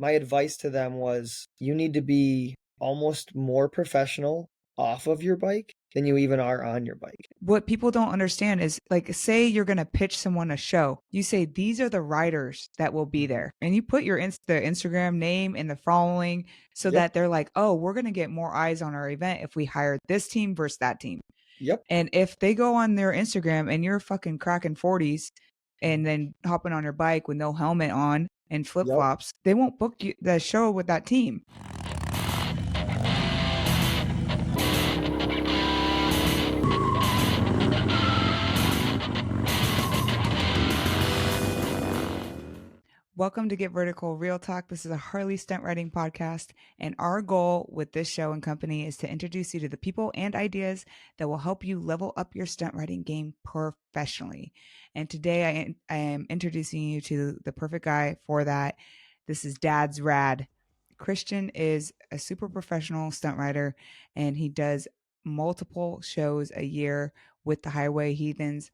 my advice to them was you need to be almost more professional off of your bike than you even are on your bike. What people don't understand is, like, say you're going to pitch someone a show. You say, these are the riders that will be there. And you put your the Instagram name and the following so Yep. that they're like, oh, we're going to get more eyes on our event if we hire this team versus that team. Yep. And if they go on their Instagram and you're fucking cracking 40s and then hopping on your bike with no helmet on and flip Yep. flops, they won't book you the show with that team. Welcome to Get Vertical Real Talk. This is a Harley stunt riding podcast, and our goal with this show and company is to introduce you to the people and ideas that will help you level up your stunt riding game professionally. And today I am introducing you to the perfect guy for that. This is DADSRAD. Christian is a super professional stunt rider, and he does multiple shows a year with the Highway Heathens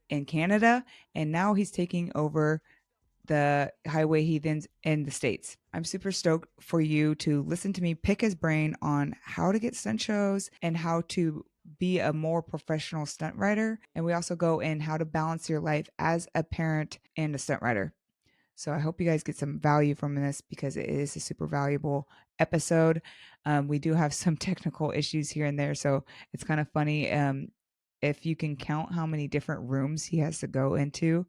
in Canada, and now he's taking over the Highway Heathens in the States. I'm super stoked for you to listen to me pick his brain on how to get stunt shows and how to be a more professional stunt rider. And we also go in how to balance your life as a parent and a stunt rider. So I hope you guys get some value from this because it is a super valuable episode. We do have some technical issues here and there, so it's kind of funny. If you can count how many different rooms he has to go into,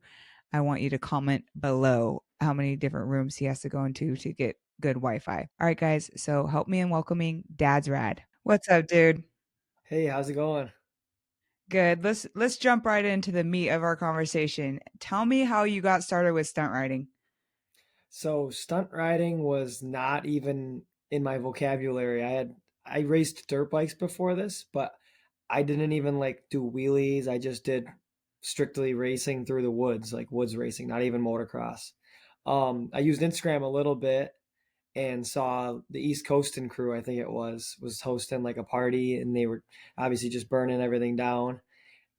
I want you to comment below how many different rooms he has to go into to get good Wi-Fi. All right, guys. So help me in welcoming DADSRAD. What's up, dude? Hey, how's it going? Good. Let's jump right into the meat of our conversation. Tell me how you got started with stunt riding. So stunt riding was not even in my vocabulary. I raced dirt bikes before this, but I didn't even like do wheelies. I just did strictly racing through the woods, like woods racing, not even motocross. I used Instagram a little bit and saw the East Coastin' crew, I think it was hosting like a party, and they were obviously just burning everything down.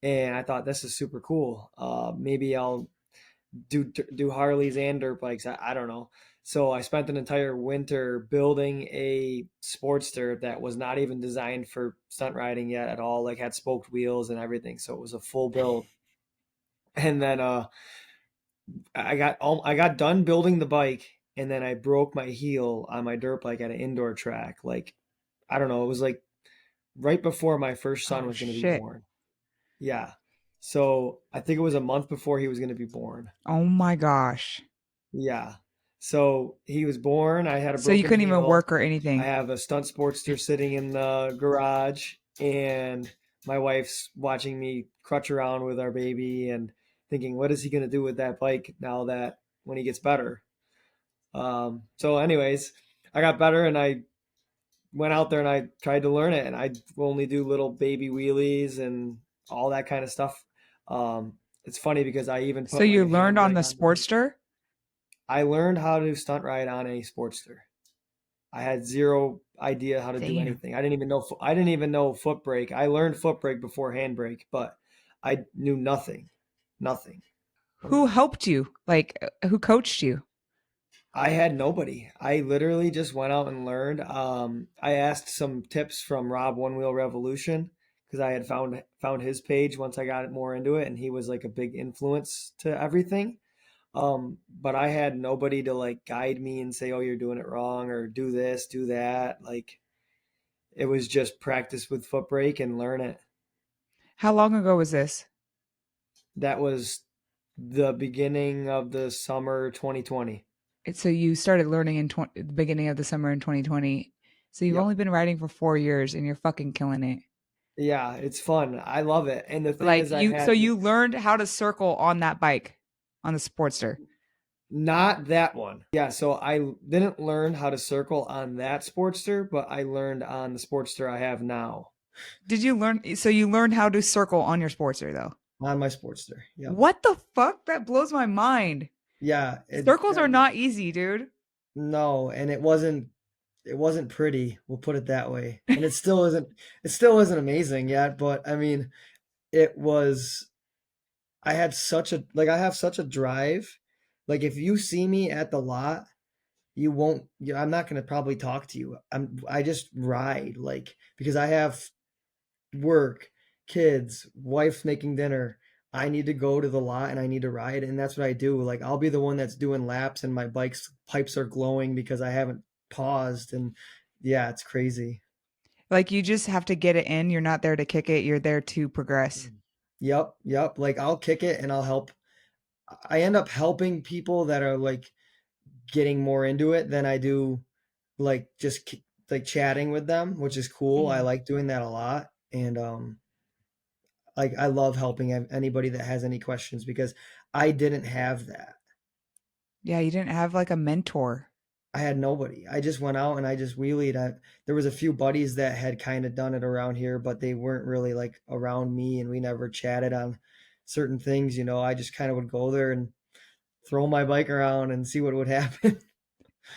And I thought this is super cool. Maybe I'll do Harleys and dirt bikes. I don't know. So I spent an entire winter building a Sportster that was not even designed for stunt riding yet at all. Like had spoked wheels and everything. So it was a full build. And then I got done building the bike, and then I broke my heel on my dirt bike at an indoor track. Like I don't know. It was like right before my first son Oh, was going to be shit. born. Yeah. So I think it was a month before he was going to be born. Oh, my gosh. Yeah. So he was born. I had a So you broken couldn't even heel. work or I anything. have a stunt Sportster sitting in the garage, and my wife's watching me crutch around with our baby and thinking, what is he going to do with that bike now that when he gets better? So, anyways, I got better and I went out there and I tried to learn it, and I only do little baby wheelies and all that kind of stuff. It's funny because I even So put like you a learned on the handbrake on the. Sportster? I learned how to stunt ride on a Sportster. I had zero idea how to do Damn. anything. I didn't even know foot brake. I learned foot brake before handbrake, but I knew nothing. Nothing. Who helped you? Like, who coached you? I had nobody. I literally just went out and learned. I asked some tips from Rob One Wheel Revolution because I had found his page once I got more into it, and he was like a big influence to everything. But I had nobody to like guide me and say, "Oh, you're doing it wrong," or "Do this, do that." Like it was just practice with foot brake and learn it. How long ago was this? That was the beginning of the summer 2020. So you started learning in the beginning of the summer in 2020. So you've Yep. only been riding for 4 years and you're fucking killing it. Yeah, it's fun. I love it. And the thing Like is, so you learned how to circle on that bike, on the Sportster. not that one. Yeah, so I didn't learn how to circle on that Sportster, but I learned on the Sportster I have now. Did you learn? So you learned how to circle on your Sportster though. On my Sportster. Yep. What the fuck? That blows my mind. Yeah, Circles are not easy, dude. no, and it wasn't pretty, we'll put it that way. And it still isn't amazing yet, but I mean, it was I have such a drive. Like if you see me at the lot, you won't, I'm not going to probably talk to you. I just ride, like, because I have work, kids, wife's making dinner. I need to go to the lot and I need to ride, and that's what I do. Like, I'll be the one that's doing laps and my bike's pipes are glowing because I haven't paused, and yeah, it's crazy. Like you just have to get it in. You're not there to kick it. You're there to progress. Yep, yep. Like, I'll kick it and I'll help. I end up helping people that are like getting more into it than I do like just like chatting with them, which is cool. I Mhm. like doing that a lot. And like, I love helping anybody that has any questions because I didn't have that. Yeah, you didn't have like a mentor. I had nobody. I just went out and I just wheelied. There was a few buddies that had kind of done it around here, but they weren't really like around me, and we never chatted on certain things. I just kind of would go there and throw my bike around and see what would happen.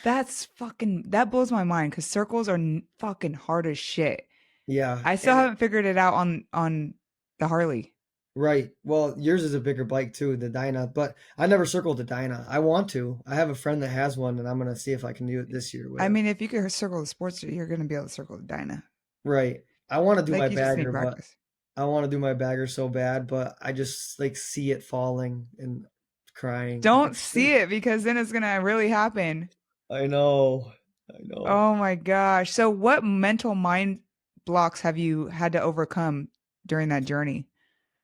That blows my mind because circles are fucking hard as shit. Yeah, I still and haven't figured it out on the Harley. right. Well, yours is a bigger bike too, the Dyna, but I never circled the Dyna. I want to. I have a friend that has one, and I'm gonna see if I can do it this year with I him. mean, if you could circle the Sportster, you're gonna be able to circle the Dyna. Right. I want to do my Like you just need bagger, but practice. I want to do my bagger so bad, but I just like see it falling and crying. Don't see it because then it's gonna really happen. I know. I know. Oh my gosh. So what mental mind blocks have you had to overcome during that journey?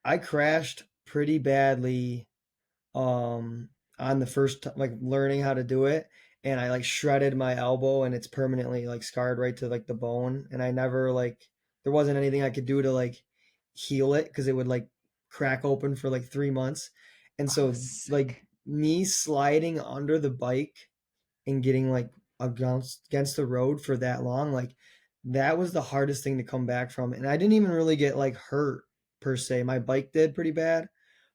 I crashed pretty badly on the first like learning how to do it, and I like shredded my elbow and it's permanently like scarred right to like the bone, and I never like there wasn't anything I could do to like heal it because it would like crack open for like 3 months. And Oh, so like sick. me sliding under the bike and getting like against the road for that long, like that was the hardest thing to come back from. And I didn't even really get like hurt per se. My bike did pretty bad,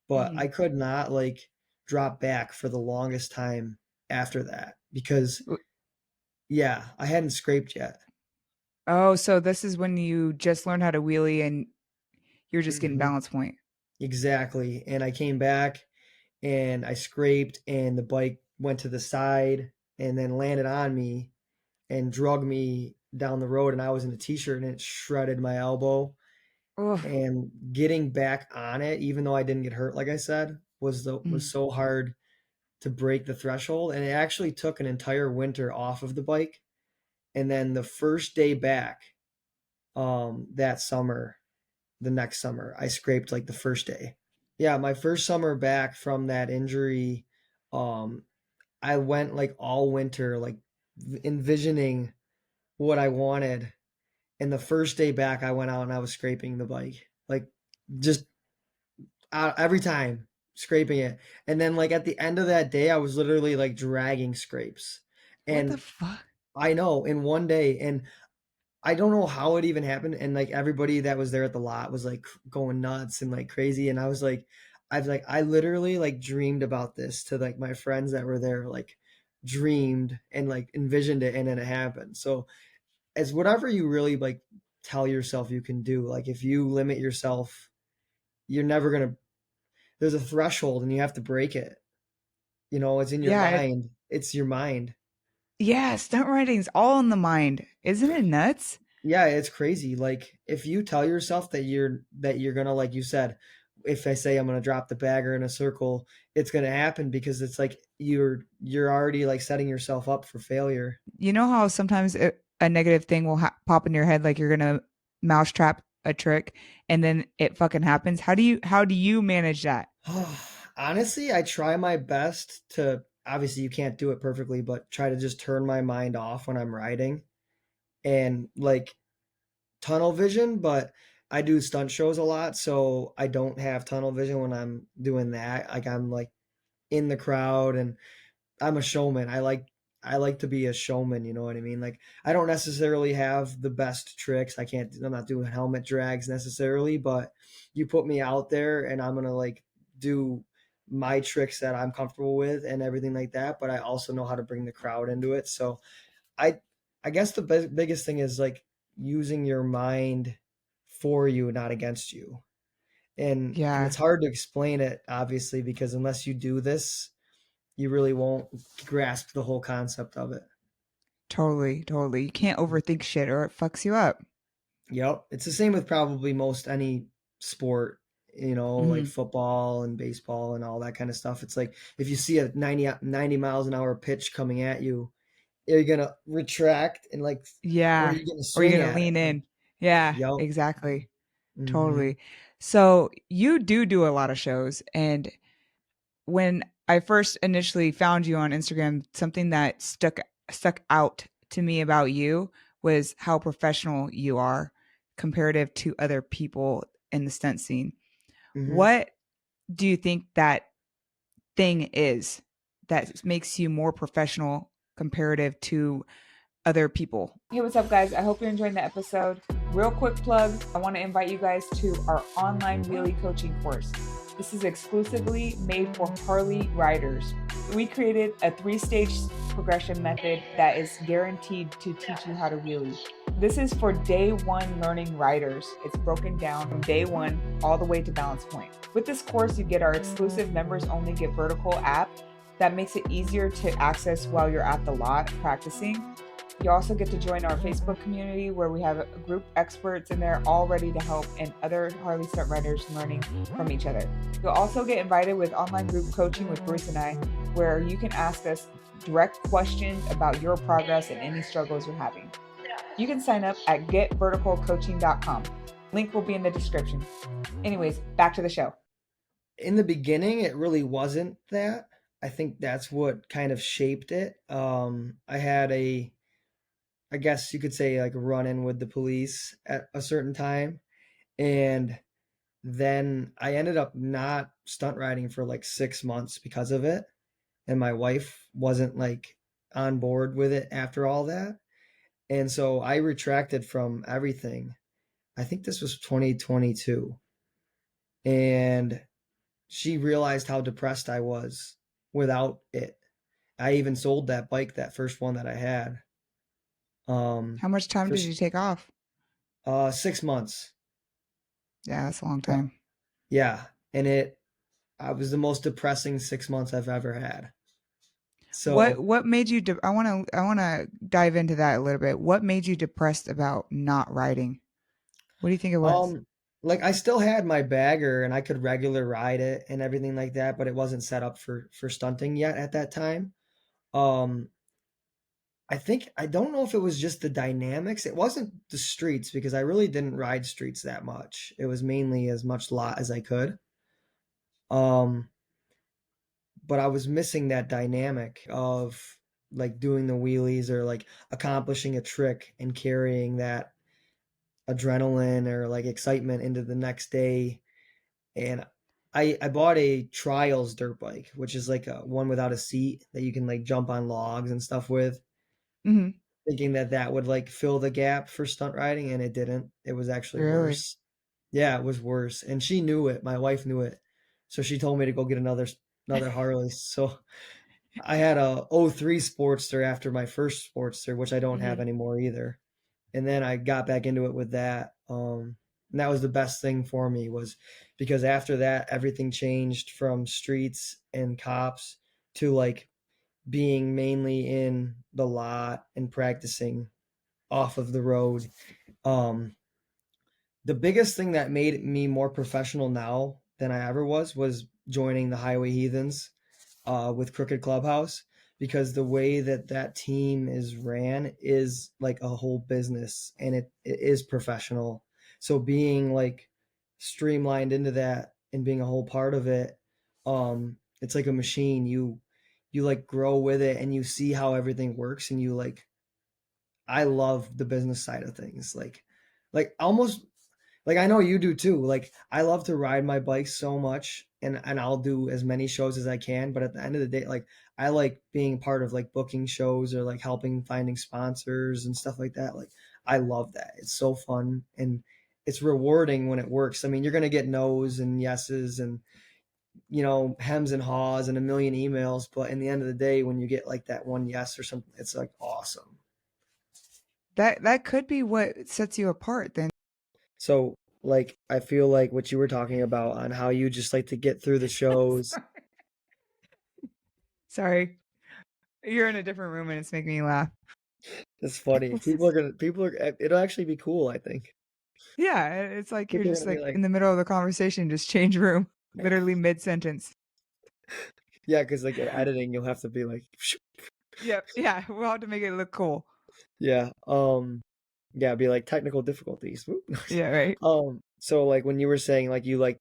but Mhm. I could not like drop back for the longest time after that because yeah, I hadn't scraped yet. Oh, so this is when you just learned how to wheelie and you're just getting Hmm. balance point. Exactly. And I came back and I scraped and the bike went to the side and then landed on me and drug me down the road, and I was in a t-shirt and it shredded my elbow. Oh. And getting back on it, even though I didn't get hurt, like I said, was Mhm. so hard to break the threshold. And it actually took an entire winter off of the bike. And then the first day back, that summer, the next summer, I scraped like the first day. Yeah, my first summer back from that injury, um, I went like all winter, like envisioning what I wanted. And the first day back, I went out and I was scraping the bike, like just every time scraping it. And then like at the end of that day, I was literally like dragging scrapes. What the And fuck? I know in one day, and I don't know how it even happened. And like everybody that was there at the lot was like going nuts and like crazy. And I literally like dreamed about this to like my friends that were there, like dreamed and like envisioned it, and then it happened. So it's whatever you really like tell yourself you can do. Like if you limit yourself, you're never gonna. There's a threshold, and you have to break it. It's in your Yeah, mind. It's your mind. yeah, stunt riding's all in the mind. Isn't it nuts? Yeah, it's crazy. Like if you tell yourself that you're gonna, like you said, if I say I'm gonna drop the bagger in a circle, it's gonna happen because it's like you're already like setting yourself up for failure. You know how sometimes a negative thing will pop in your head like you're gonna mousetrap a trick and then it fucking happens. How do you manage that? Honestly, I try my best to, obviously you can't do it perfectly, but try to just turn my mind off when I'm riding and like tunnel vision. But I do stunt shows a lot, so I don't have tunnel vision when I'm doing that. Like I'm like in the crowd, and I'm a showman. I like to be a showman, you know what I mean? Like I don't necessarily have the best tricks. I'm not doing helmet drags necessarily, but you put me out there and I'm going to like do my tricks that I'm comfortable with and everything like that, but I also know how to bring the crowd into it. So I I guess the biggest thing is like using your mind for you, not against you. And it's Yeah. hard to explain it obviously because unless you do this, you really won't grasp the whole concept of it. Totally, totally. You can't overthink shit or it fucks you up. Yep. It's the same with probably most any sport, like Hmm. football and baseball and all that kind of stuff. It's like if you see a 90 miles an hour pitch coming at you, are you gonna retract and like, or are Yeah. you gonna Or you're swing gonna at it? lean Like, in. Yeah, yep. exactly. Hmm. Totally. So you do a lot of shows, and when I first initially found you on Instagram, something that stuck out to me about you was how professional you are comparative to other people in the stunt scene. Hmm. What do you think that thing is that makes you more professional comparative to other people? Hey, what's up, guys? I hope you're enjoying the episode. Real quick plug, I want to invite you guys to our online wheelie coaching course. This is exclusively made for Harley riders. We created a 3-stage progression method that is guaranteed to teach you how to wheelie. This is for day one learning riders. It's broken down from day one all the way to balance point. With this course, you get our exclusive members only Get Vertical app that makes it easier to access while you're at the lot practicing. You also get to join our Facebook community where we have a group experts in there all ready to help and other Harley stunt riders learning from each other. You'll also get invited with online group coaching with Bruce and I, where you can ask us direct questions about your progress and any struggles you're having. You can sign up at getverticalcoaching.com. Link will be in the description. Anyways, back to the show. In the beginning, it really wasn't that. I think that's what kind of shaped it. I had I guess you could say like a run in with the police at a certain time. And then I ended up not stunt riding for like 6 months because of it. And my wife wasn't like on board with it after all that. And so I retracted from everything. I think this was 2022. And she realized how depressed I was without it. I even sold that bike, that first one that I had, How much time for did you take off? 6 months. Yeah, that's a long Yeah. time. Yeah. And I was the most depressing 6 months I've ever had. So, What made you I want to dive into that a little bit. What made you depressed about not riding? What do you think it was? um, like I still had my bagger and I could regular ride it and everything like that, but it wasn't set up for stunting yet at that time. Um, I don't know if it was just the dynamics. It wasn't the streets because I really didn't ride streets that much. It was mainly as much lot as I could. Um, but I was missing that dynamic of like doing the wheelies or like accomplishing a trick and carrying that adrenaline or like excitement into the next day. And I bought a trials dirt bike, which is like a one without a seat that you can like jump on logs and stuff with, Hmm. thinking that that would like fill the gap for stunt riding, and it didn't. It was actually Really? worse. Yeah, it was worse, and she knew it. My wife knew it, so she told me to go get another Harley. So I had a '03 Sportster after my first Sportster, which I don't have Hmm. anymore either. And then I got back into it with that. And that was the best thing for me was because after that everything changed from streets and cops to like being mainly in the lot and practicing off of the road. Um, the biggest thing that made me more professional now than I ever was joining the Highway Heathens with Crooked Clubhouse, because the way that that team is ran is like a whole business, and it is professional. So being like streamlined into that and being a whole part of it, it's like a machine. You like grow with it and you see how everything works, and you like, I love the business side of things. Like almost like I know you do too. Like I love to ride my bike so much, and I'll do as many shows as I can, but at the end of the day, like I like being part of like booking shows or like helping finding sponsors and stuff like that. Like I love that. It's so fun and it's rewarding when it works. I mean, you're going to get no's and yeses and hems and haws and a million emails, but in the end of the day when you get like that one yes or something, it's like awesome. That could be what sets you apart then. So, like, I feel like what you were talking about on how you just like to get through the shows. Sorry. You're in a different room and it's making me laugh. It's funny. It'll actually be cool, I think. Yeah, it's like you're People are just gonna be like like, in the middle of the conversation, just change room, literally mid sentence. yeah, because like in editing, you'll have to be like, Yep. Yeah, we'll have to make it look cool. yeah, yeah, be like technical difficulties. Whoop. Yeah, right. So like when you were saying like you like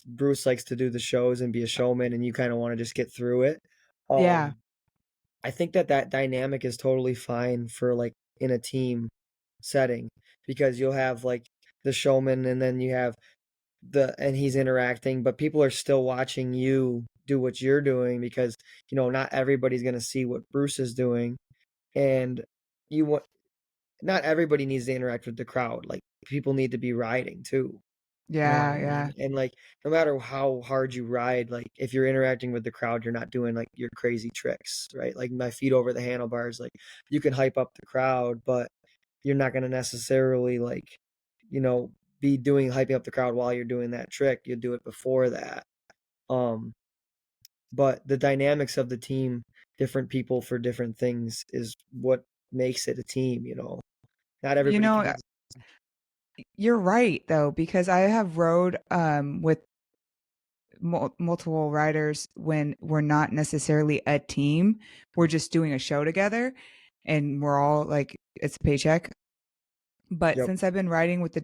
Bruce likes to do the shows and be a showman, and you kind of want to just get through it. Yeah. Um, I think that that dynamic is totally fine for like in a team setting because you'll have like the showman and then you have and he's interacting, but people are still watching you do what you're doing because not everybody's going to see what Bruce is doing, and you want not everybody needs to interact with the crowd. Like people need to be riding too. You know what Yeah, I yeah. mean? And like no matter how hard you ride, like if you're interacting with the crowd, you're not doing like your crazy tricks, right? Like my feet over the handlebars, like you can hype up the crowd, but you're not going to necessarily like, you know, be doing hyping up the crowd while you're doing that trick. You do it before that. Um, but the dynamics of the team, different people for different things is what makes it a team. Not You everybody can know, do. you're right though, because I have rode with multiple riders when we're not necessarily a team. We're just doing a show together and we're all like, it's a paycheck. But Yep. since I've been riding with the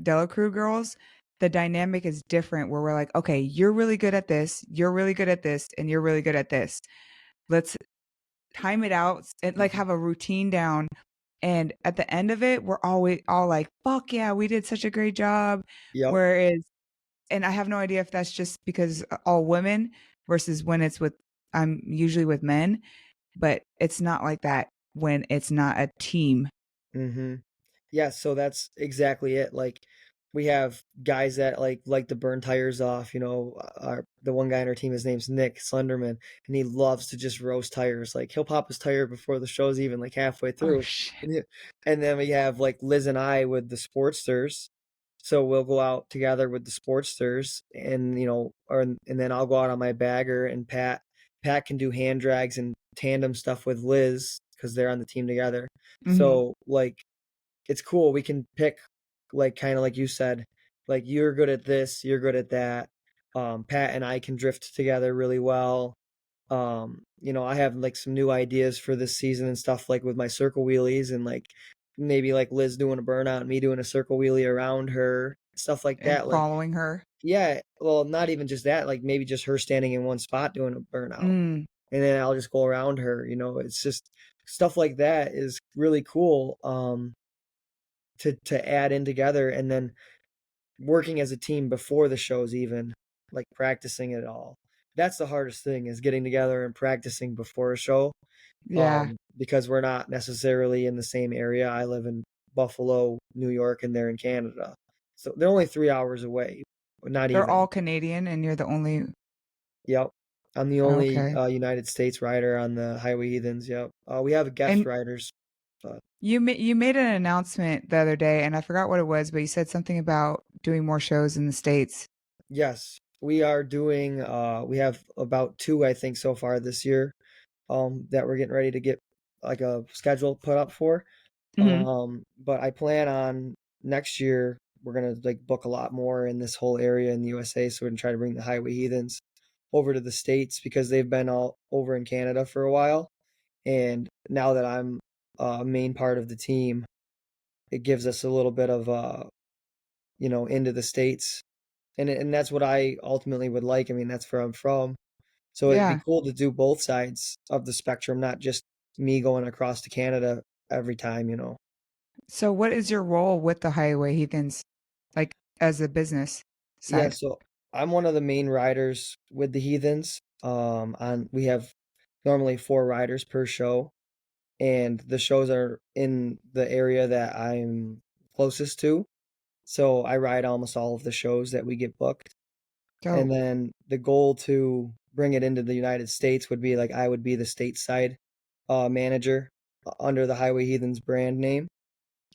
Dela Crew girls, the dynamic is different where we're like, okay, you're really good at this, you're really good at this, and you're really good at this. Let's time it out and like Mhm. have a routine down. And at the end of it, we're always all like, fuck yeah, we did such a great job. Yep. Whereas, and I have no idea if that's just because all women versus when it's with, I'm usually with men, but it's not like that when it's not a team. Mhm. Yeah, so that's exactly it. Like we have guys that like to burn tires off, the one guy on our team, his name's Nick Slenderman, and he loves to just roast tires. Like he'll pop his tire before the show's even like halfway Oh through. shit. And then we have like Liz and I with the Sportsters. So we'll go out together with the Sportsters and and then I'll go out on my bagger, and Pat can do hand drags and tandem stuff with Liz because they're on the team together. Hmm. So like it's cool. We can pick like kind of like you said, like you're good at this, you're good at that. Pat and I can drift together really well. I have like some new ideas for this season and stuff like with my circle wheelies and like maybe like Liz doing a burnout, me doing a circle wheelie around her, stuff like And that. Like, following her. yeah, well, not even just that, like maybe just her standing in one spot doing a burnout. Mm, And then I'll just go around her, it's just stuff like that is really cool. To add in together and then working as a team before the shows even like practicing it all. That's the hardest thing is getting together and practicing before a show. yeah. Because we're not necessarily in the same area. I live in Buffalo, New York, and they're in Canada, so they're only 3 hours away, but not They're even. all Canadian and you're the only. Yep, I'm the only Okay. United States rider on the Highway Heathens. Yep, we have guest And riders, but you made an announcement the other day and I forgot what it was, but you said something about doing more shows in the States. yes, we are doing. We have about two, I think, so far this year. That we're getting ready to get like a schedule put up for. Hmm. But I plan on next year we're gonna like book a lot more in this whole area in the USA. So we're gonna try to bring the Highway Heathens over to the States because they've been all over in Canada for a while. And now that I'm a main part of the team, it gives us a little bit of into the States. And that's what I ultimately would like. I mean, that's where I'm from. So it'd be Yeah. cool to do both sides of the spectrum, not just me going across to Canada every time. So what is your role with the Highway Heathens, like as a business Yeah, side? so I'm one of the main riders with the Heathens. We have normally 4 riders per show, and the shows are in the area that I'm closest to. So I ride almost all of the shows that we get booked. And Dope. then the goal to bring it into the United States would be like I would be the stateside manager under the Highway Heathens brand name.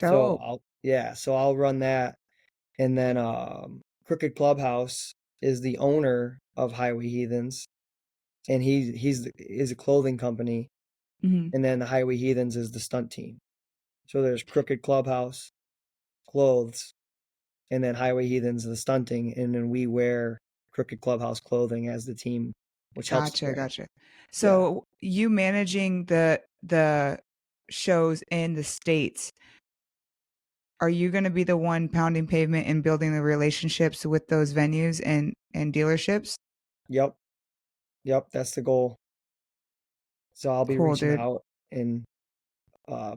So Dope. I'll run that. And then Crooked Clubhouse is the owner of Highway Heathens, and is a clothing company. Hmm. And then the Highway Heathens is the stunt team. So there's Crooked Clubhouse, Clothes, and then Highway Heathens, the stunting, and then we wear Crooked Clubhouse clothing as the team, which helps the Gotcha, brand. gotcha. Yeah. So you managing the shows in the States, are you going to be the one pounding pavement and building the relationships with those venues and dealerships? Yep. Yep. That's the goal. So I'll be Cool, reaching dude. out and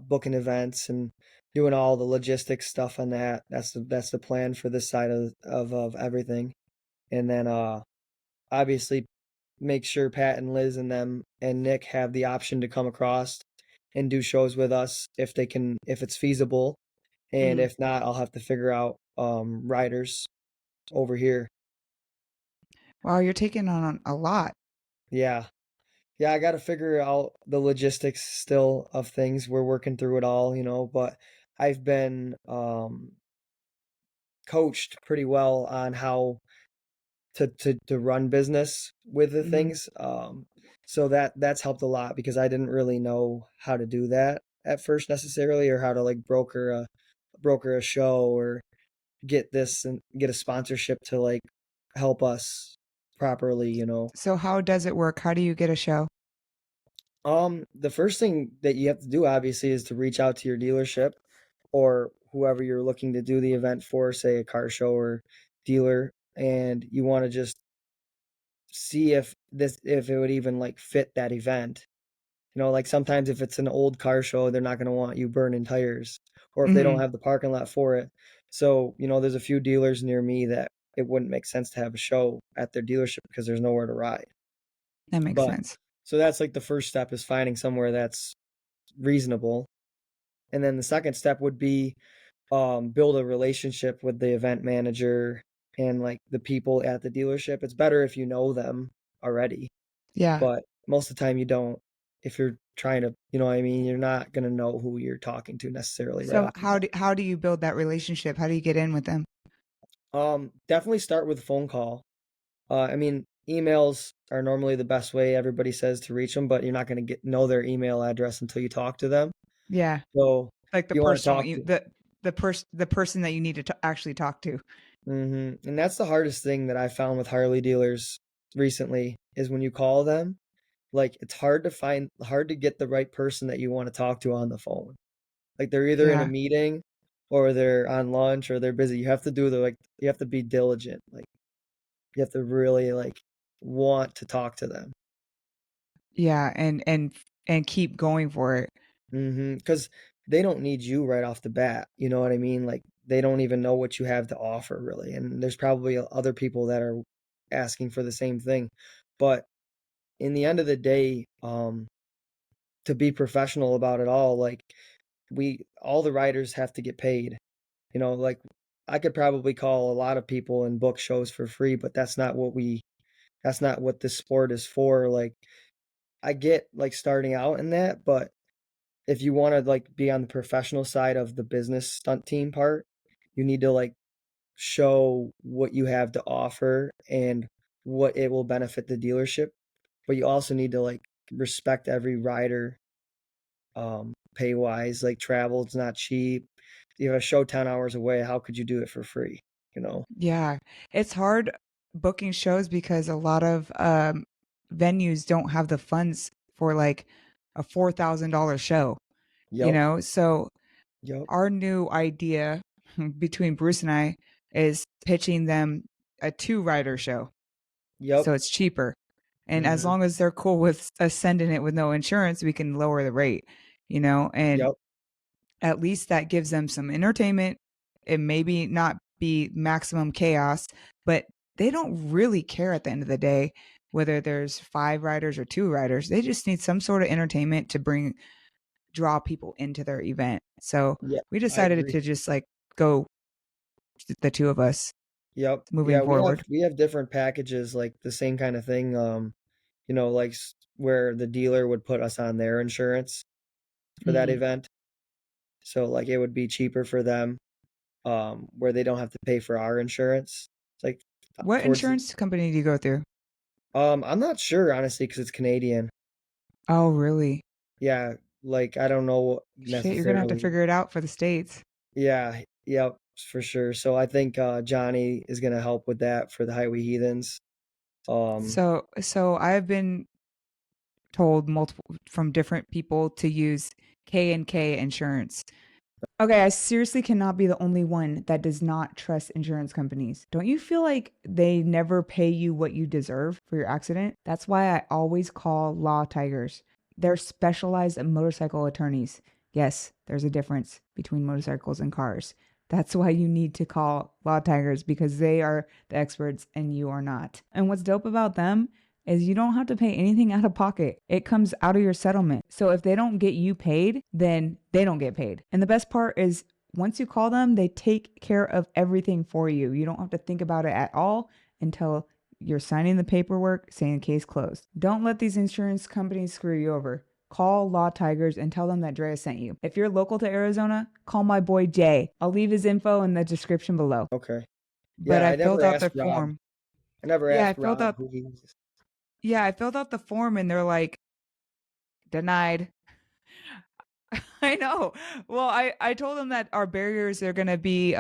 booking events and doing all the logistics stuff on that. That's the plan for this side of everything. And then obviously make sure Pat and Liz and them and Nick have the option to come across and do shows with us if it's feasible. And Mhm. if not, I'll have to figure out riders over here. Wow, you're taking on a lot. Yeah. Yeah, I got to figure out the logistics still of things. We're working through it all, but I've been coached pretty well on how to run business with the Mhm. things. So that's helped a lot because I didn't really know how to do that at first necessarily, or how to like broker a show or get this and get a sponsorship to like help us properly. So how does it work? How do you get a show? The first thing that you have to do obviously is to reach out to your dealership or whoever you're looking to do the event for, say a car show or dealer, and you want to just see if it would even like fit that event. Like sometimes if it's an old car show, they're not going to want you burning tires, or if they don't Mhm. have the parking lot for it. So, there's a few dealers near me that it wouldn't make sense to have a show at their dealership because there's nowhere to ride. That makes But sense. so that's like the first step is finding somewhere that's reasonable. And then the second step would be build a relationship with the event manager and like the people at the dealership. It's better if you know them already, Yeah. but most of the time you don't. If you're trying to, what I mean, you're not going to know who you're talking to necessarily right So off the how do you build that relationship? How do you get in with them? bat. Definitely start with a phone call. I mean, emails are normally the best way everybody says to reach them, but you're not going to get know their email address until you talk to them. Yeah. So Like if you want to talk to, the person that you need to actually talk to. and that's the hardest thing that I found with Harley dealers recently is when you call them, like it's hard to get the right person that you want to talk to on the phone. Like they're either in a Yeah. meeting or they're on lunch or they're busy. You have to you have to be diligent. Like you have to really like want to talk to them. Yeah, and keep going for it. Because they don't need you right off the bat. You know what I mean? Like they don't even know what you have to offer really. And there's probably other people that are asking for the same thing. But in the end of the day, to be professional about it all, like all the writers have to get paid. Like I could probably call a lot of people and book shows for free, but that's not what this sport is for. Like I get like starting out in that, but if you want to like be on the professional side of the business stunt team part, you need to like show what you have to offer and what it will benefit the dealership. But you also need to like respect every rider, pay wise. Like travel's not cheap. You have a show 10 hours away. How could you do it for free? You know? Yeah. It's hard booking shows because a lot of venues don't have the funds for like a $4,000 show, Yep. So Yep. our new idea between Bruce and I is pitching them a two-rider show. Yep. So it's cheaper. And as Mhm. long as they're cool with us sending it with no insurance, we can lower the rate, and Yep. at least that gives them some entertainment. It maybe not be maximum chaos, but they don't really care at the end of the day whether there's five riders or two riders. They just need some sort of entertainment to draw people into their event. So Yeah, we I decided agree. to just like go the two of us Yep. moving Yeah, forward. we have different packages like the same kind of thing. Like where the dealer would put us on their insurance for that Mhm. event. So like it would be cheaper for them, where they don't have to pay for our insurance. It's like What towards the, insurance company do you go through? I'm not sure honestly because it's Canadian. Oh, really? Yeah, Like I don't know Shit, you're gonna have to necessarily. figure it out for the States. Yeah, yep, for sure. So I think Johnny is gonna help with that for the Highway Heathens. Um, So I've been told multiple from different people to use K and K insurance. Okay, I seriously cannot be the only one that does not trust insurance companies. Don't you feel like they never pay you what you deserve for your accident? That's why I always call Law Tigers. They're specialized motorcycle attorneys. Yes, there's a difference between motorcycles and cars. That's why you need to call Law Tigers because they are the experts and you are not. And what's dope about them is you don't have to pay anything out of pocket. It comes out of your settlement. So if they don't get you paid, then they don't get paid. And the best part is once you call them, they take care of everything for you. You don't have to think about it at all until you're signing the paperwork saying case closed. Don't let these insurance companies screw you over. Call Law Tigers and tell them that Drea sent you. If you're local to Arizona, call my boy Jay. I'll leave his info in the description below. okay. But Yeah, I I filled never out the asked Rob. form. I never Yeah, I asked filled Rob out who he was. yeah, I filled out the form and they're like denied. I know. Well, I told them that our barriers are going to be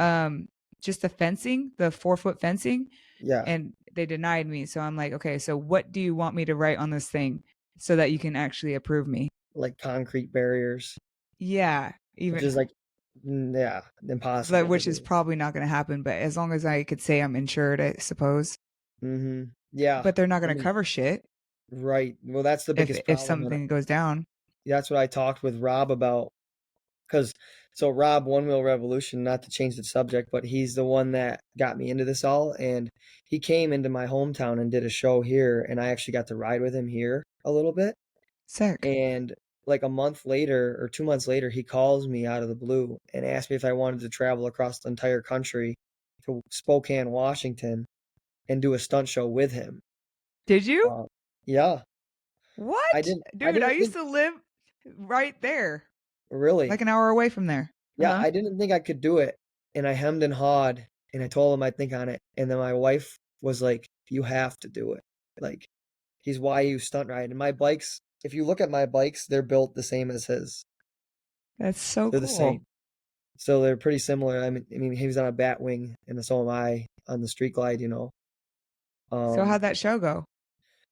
just the fencing, the 4-foot fencing, Yeah, and they denied me. So I'm like, okay, so what do you want me to write on this thing so that you can actually approve me? like concrete barriers, Yeah, which even is like, yeah, like impossible to which is do. probably not going to happen, but as long as I could say I'm insured, I suppose. Yeah, But they're not I going to mean, cover shit right. Well, that's the biggest if problem, and something goes down. that's what I talked with Rob about. Because so Rob, One Wheel Revolution, not to change the subject, but he's the one that got me into this all, and he came into my hometown and did a show here, and I actually got to ride with him here a little bit. Sick. And like a month later or 2 months later, he calls me out of the blue and asked me if I wanted to travel across the entire country to Spokane, Washington, and do a stunt show with him. Did you? Uh, yeah, I What? didn't. I Dude, I didn't used think to live right there, like really. an hour away from there. Yeah, Uh-huh. I didn't think I could do it, and I hemmed and hawed, and I told him I'd think on it, and then my wife was like, "You have to do it." Like he's YU stunt ride, and my bikes. If you look at my bikes, they're built the same as his. That's so They're the cool. same. So they're pretty similar. I mean, he was on a Batwing, and so am I on the Street Glide. So Um, how'd that show go?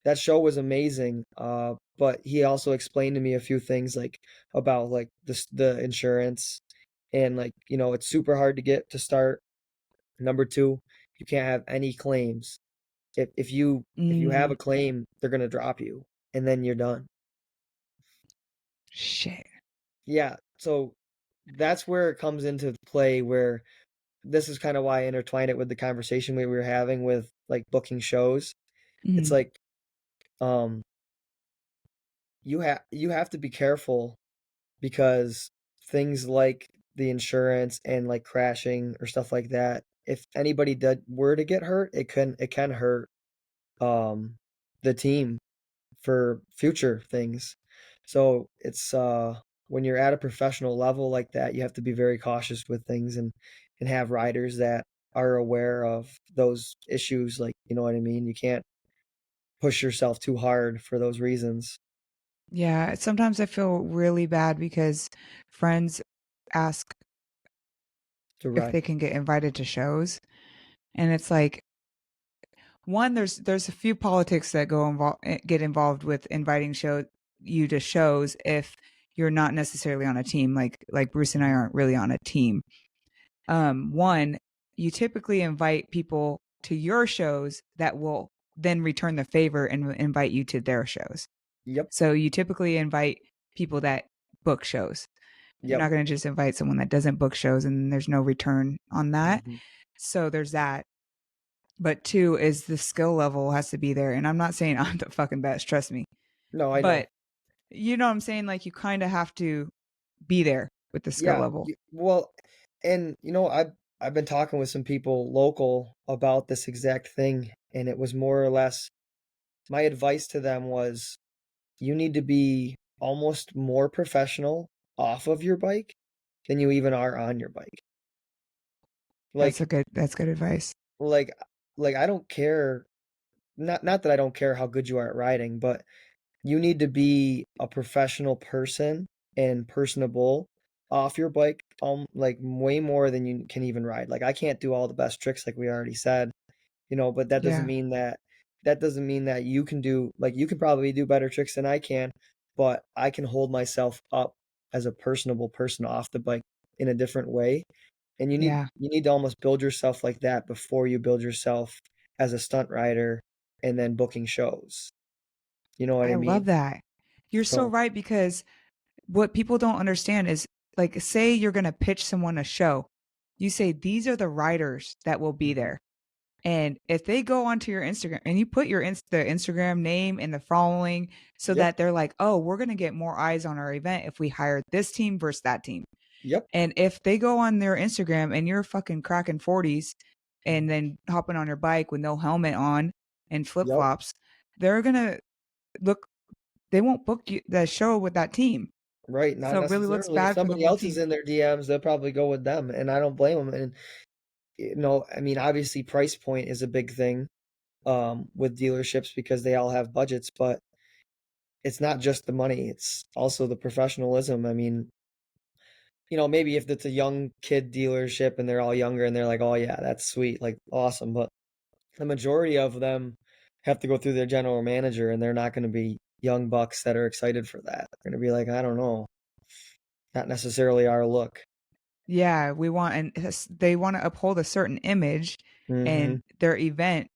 that show was amazing. But he also explained to me a few things like about like the insurance, and like it's super hard to get to start. Number two, you can't have any claims. If you have Mm, a claim, they're gonna drop you, and then you're done. shit. Yeah. So that's where it comes into play. Where this is kind of why I intertwined it with the conversation we were having with like booking shows. It's Mm, like um you have to be careful because things like the insurance and like crashing or stuff like that, if anybody did were to get hurt, it can hurt um the team for future things. So it's when you're at a professional level like that, you have to be very cautious with things and have riders that are aware of those issues, like you know what I mean? You can't push yourself too hard for those reasons yeah, sometimes I feel really bad because friends ask to if ride. they can get invited to shows, and it's like one there's a few politics that get involved with inviting you to shows if you're not necessarily on a team like Bruce and I aren't really on a team. One, you typically invite people to your shows that will then return the favor and invite you to their shows. Yep, So you typically invite people that book shows. You're yep. not going to just invite someone that doesn't book shows and there's no return on that. Hmm. So there's that. But two is the skill level has to be there. And I'm not saying I'm the fucking best, trust me. No, I know. But you know what I'm saying? Like you kind of have to be there with the skill Yeah, level. well, and I've been talking with some people local about this exact thing, and it was more or less my advice to them was you need to be almost more professional off of your bike than you even are on your bike. Like That's good advice. like like I don't care, not that I don't care how good you are at riding, but you need to be a professional person and personable off your bike, like way more than you can even ride. Like I can't do all the best tricks like we already said, but Yeah. that doesn't mean that you can do like you can probably do better tricks than I can, but I can hold myself up as a personable person off the bike in a different way. And Yeah. you need to almost build yourself like that before you build yourself as a stunt rider and then booking shows. You know what I I love mean? that. You're so So, right because what people don't understand is like, say you're going to pitch someone a show. You say, these are the writers that will be mhm. there. And if they go onto your Instagram and you put the Instagram name and the following so Yep, that they're like, oh, we're going to get more eyes on our event if we hire this team versus that team. yep. And if they go on their Instagram and you're fucking cracking 40s and Mhm. then hopping on your bike with no helmet on and flip Yep. flops, they're going to look, they won't book you the show with that team. Right, not So it really looks necessarily. If bad for the somebody whole else is team. in their DMs, they'll probably go with them, and I don't blame them. And I mean, obviously, price point is a big thing with dealerships because they all have budgets, but it's not just the money; it's also the professionalism. I mean, maybe if it's a young kid dealership and they're all younger and they're like, "Oh yeah, that's sweet, like awesome," but the majority of them have to go through their general manager, and they're not going to be young bucks that are excited for that. They're going to be like, "I don't know, not necessarily our look." Yeah, they want to uphold a certain image Hmm. and their event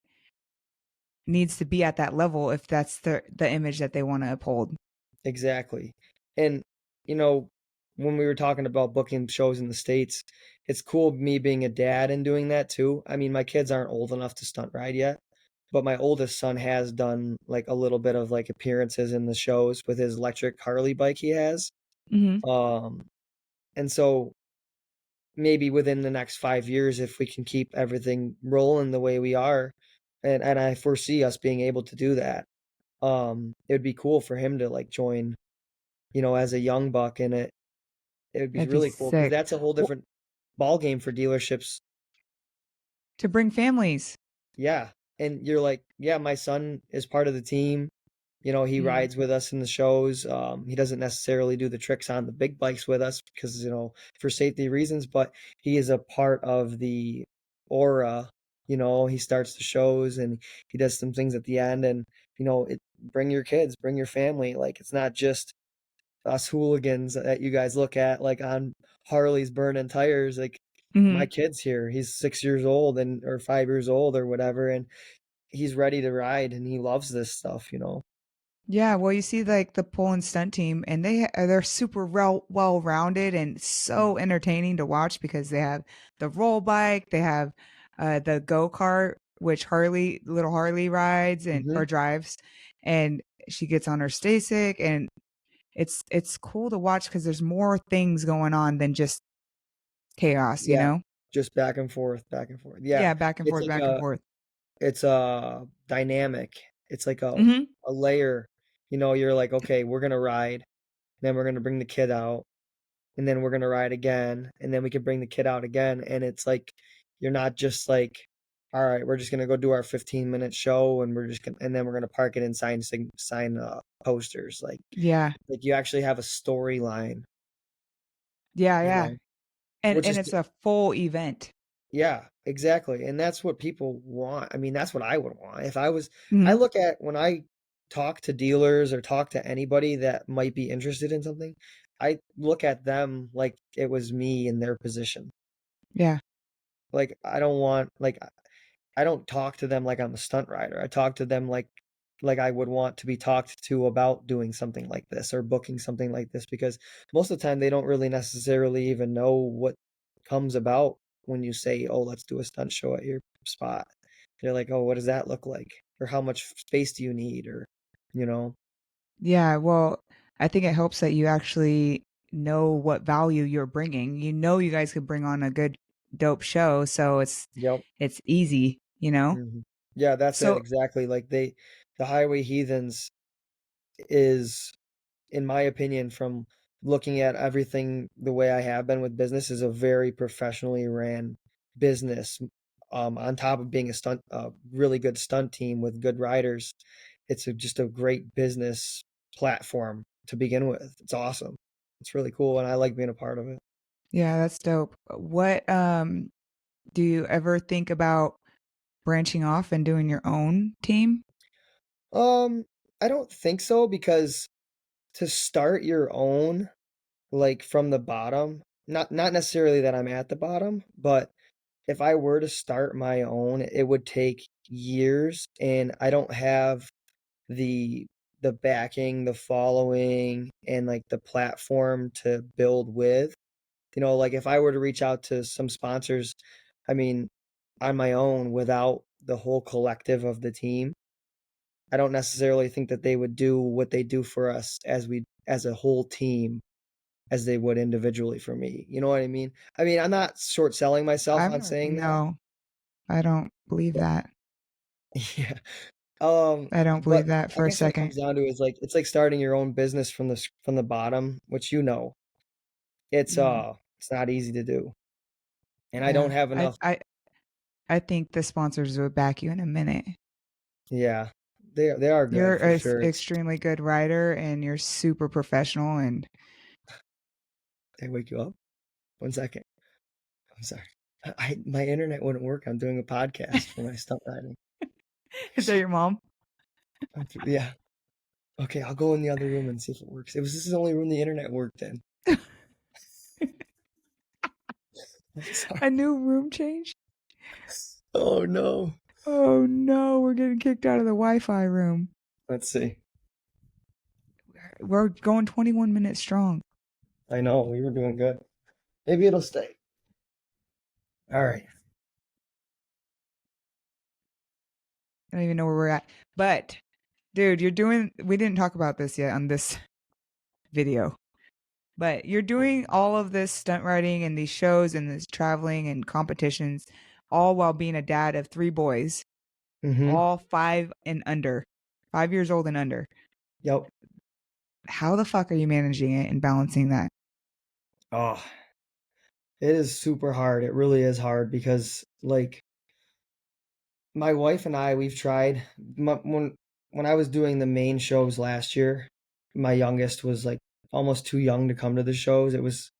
needs to be at that level if that's the image that they want to uphold. Exactly. And, you know, when we were talking about booking shows in the States, it's cool me being a dad and doing that too. I mean, my kids aren't old enough to stunt ride yet, but my oldest son has done like a little bit of like appearances in the shows with his electric Harley bike he has. Mhm. Um, and so maybe within the next 5 years, if we can keep everything rolling the way we are, and I foresee us being able to do that, it would be cool for him to like join as a young buck, and it would be That'd be really cool because sick. that's a whole Well, different ball game for dealerships. to bring families. Yeah, and you're like, yeah, my son is part of the team. He Mhm. rides with us in the shows. He doesn't necessarily do the tricks on the big bikes with us because, for safety reasons, but he is a part of the aura. He starts the shows and he does some things at the end, and bring your kids, bring your family. Like it's not just us hooligans that you guys look at like on Harley's burning tires. Like my Mhm. kid's here. He's 6 years old and or 5 years old or whatever, and he's ready to ride and he loves this stuff. Yeah, well, you see, like the pole and stunt team, and they're super well rounded and so entertaining to watch because they have the roll bike, they have the go kart, which little Harley rides and Mm-hmm. or drives, and she gets on her Stasic, and it's cool to watch because there's more things going on than just chaos, you Yeah, know? just back and forth, back and forth. Yeah, Yeah, back and it's forth, like back and forth. it's a dynamic. It's like Hmm. a layer. You're like, okay, we're gonna ride, then we're gonna bring the kid out, and then we're gonna ride again, and then we can bring the kid out again, and it's like you're not just like, all right, we're just gonna go do our 15-minute show, and and then we're gonna park it and sign posters. Yeah, Like you actually have a storyline, yeah, you yeah, know, and which and is it's a full event. yeah, exactly, and that's what people want. I mean, that's what I would want if I Hmm. look at when I talk to dealers or talk to anybody that might be interested in something, I look at them like it was me in their position. Yeah. Like I don't want like I don't talk to them like I'm a stunt rider. I talk to them like I would want to be talked to about doing something like this or booking something like this because most of the time they don't really necessarily even know what comes about when you say, "Oh, let's do a stunt show at your spot." They're like, "Oh, what does that look like?" Or how much space do you need or you know. Yeah, well, I think it helps that you actually know what value you're bringing. You know you guys could bring on a good dope show, so Yep. it's easy, you know? Hmm. Yeah, that's it So exactly. The Highway Heathens is in my opinion, from looking at everything the way I have been with business, is a very professionally ran business. On top of being a really good stunt team with good riders, it's just a great business platform to begin with. It's awesome. it's really cool, and I like being a part of it. Yeah, that's dope. What do you ever think about branching off and doing your own team? Um, I don't think so because to start your own, like from the bottom, not necessarily that I'm at the bottom, but if I were to start my own, it would take years, and I don't have the the backing, the following, and like the platform to build with. Like if I were to reach out to some sponsors, I mean, on my own without the whole collective of the team, I don't necessarily think that they would do what they do for us as a whole team as they would individually for me. You know what I mean? I mean, I'm not short selling myself I'm on not, saying that, no, I don't believe but that. yeah. I don't believe But that I for a guess what it second. comes down to is like it's like starting your own business from the bottom, which Mm, it's not easy to do. And I don't yeah, have I, enough. I, I think the sponsors would back you in a minute. Yeah. They are You're good for an sure. It's extremely good writer and you're super professional. And They wake you up. 1 second. I'm sorry. My internet wouldn't work. I'm doing a podcast for my stunt riding. is that your mom? Yeah. Okay, I'll go in the other room and see if it works. This is the only room the internet worked in. I'm sorry. A new room change? Oh no. Oh no, we're getting kicked out of the Wi-Fi room. Let's see. We're going 21 minutes strong. I know we were doing good. Maybe it'll stay. All right. I don't even know where we're at. But dude, we didn't talk about this yet on this video. But you're doing all of this stunt riding and these shows and this traveling and competitions all while being a dad of three boys, Mm-hmm. all 5 and under, 5 years old and under. Yep. How the fuck are you managing it and balancing that? Oh, it is super hard. It really is hard because like my wife and I, we've tried when I was doing the main shows last year, my youngest was like almost too young to come to the shows. It was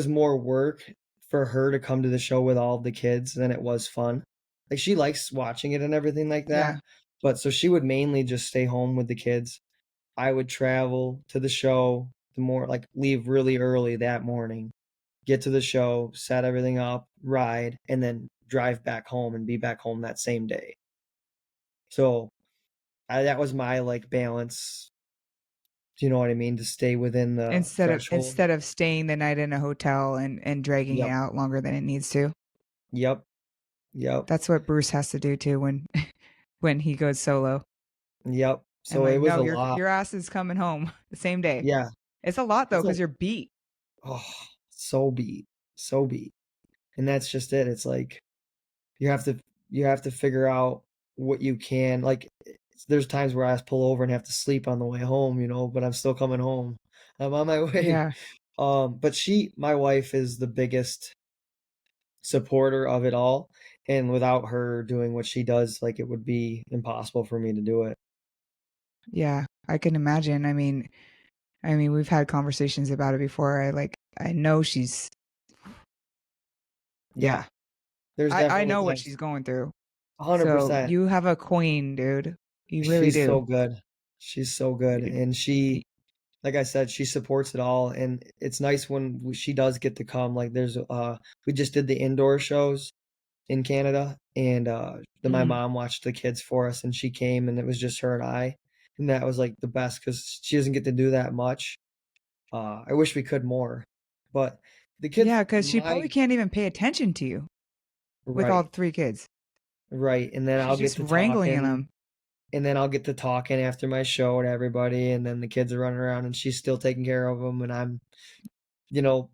more work for her to come to the show with all the kids than it was fun. Like she likes watching it and everything like that, Yeah. but so she would mainly just stay home with the kids. I would travel to the show, like leave really early that morning, get to the show, set everything up, ride, and then drive back home and be back home that same day. So that was my like balance. Do you know what I mean? To stay within the threshold. Instead of staying the night in a hotel and dragging it Yep. out longer than it needs to. Yep. Yep. That's what Bruce has to do too when when he goes solo. Yep. I'm So like, it was no, a lot. your ass is coming home the same day. Yeah. It's a lot though, It's a because you're beat. oh, so beat. So beat. And that's just it. It's like you have to you have to figure out what you can like there's times where I pull over and have to sleep on the way home, but I'm still coming home. I'm on my way. Yeah. But my wife is the biggest supporter of it all, and without her doing what she does, like it would be impossible for me to do it. Yeah. I can imagine. I mean, we've had conversations about it before. I know she's Yeah, yeah. there's I definitely know what times. she's going through. So 100%. you have a queen, dude. You really She's so do. good. She's so good, You- and like I said, she supports it all, and it's nice when she does get to come. Like we just did the indoor shows in Canada, and then my Mm, mom watched the kids for us, and she came, and it was just her and I, and that was like the best because she doesn't get to do that much. I wish we could more, but the kids, yeah, because she probably can't even pay attention to you with all right, 3 kids. right, and then She's I'll get just to wrangling talking, them. and then I'll get to talking after my show to everybody, and then the kids are running around, and she's still taking care of them, and I'm, you know,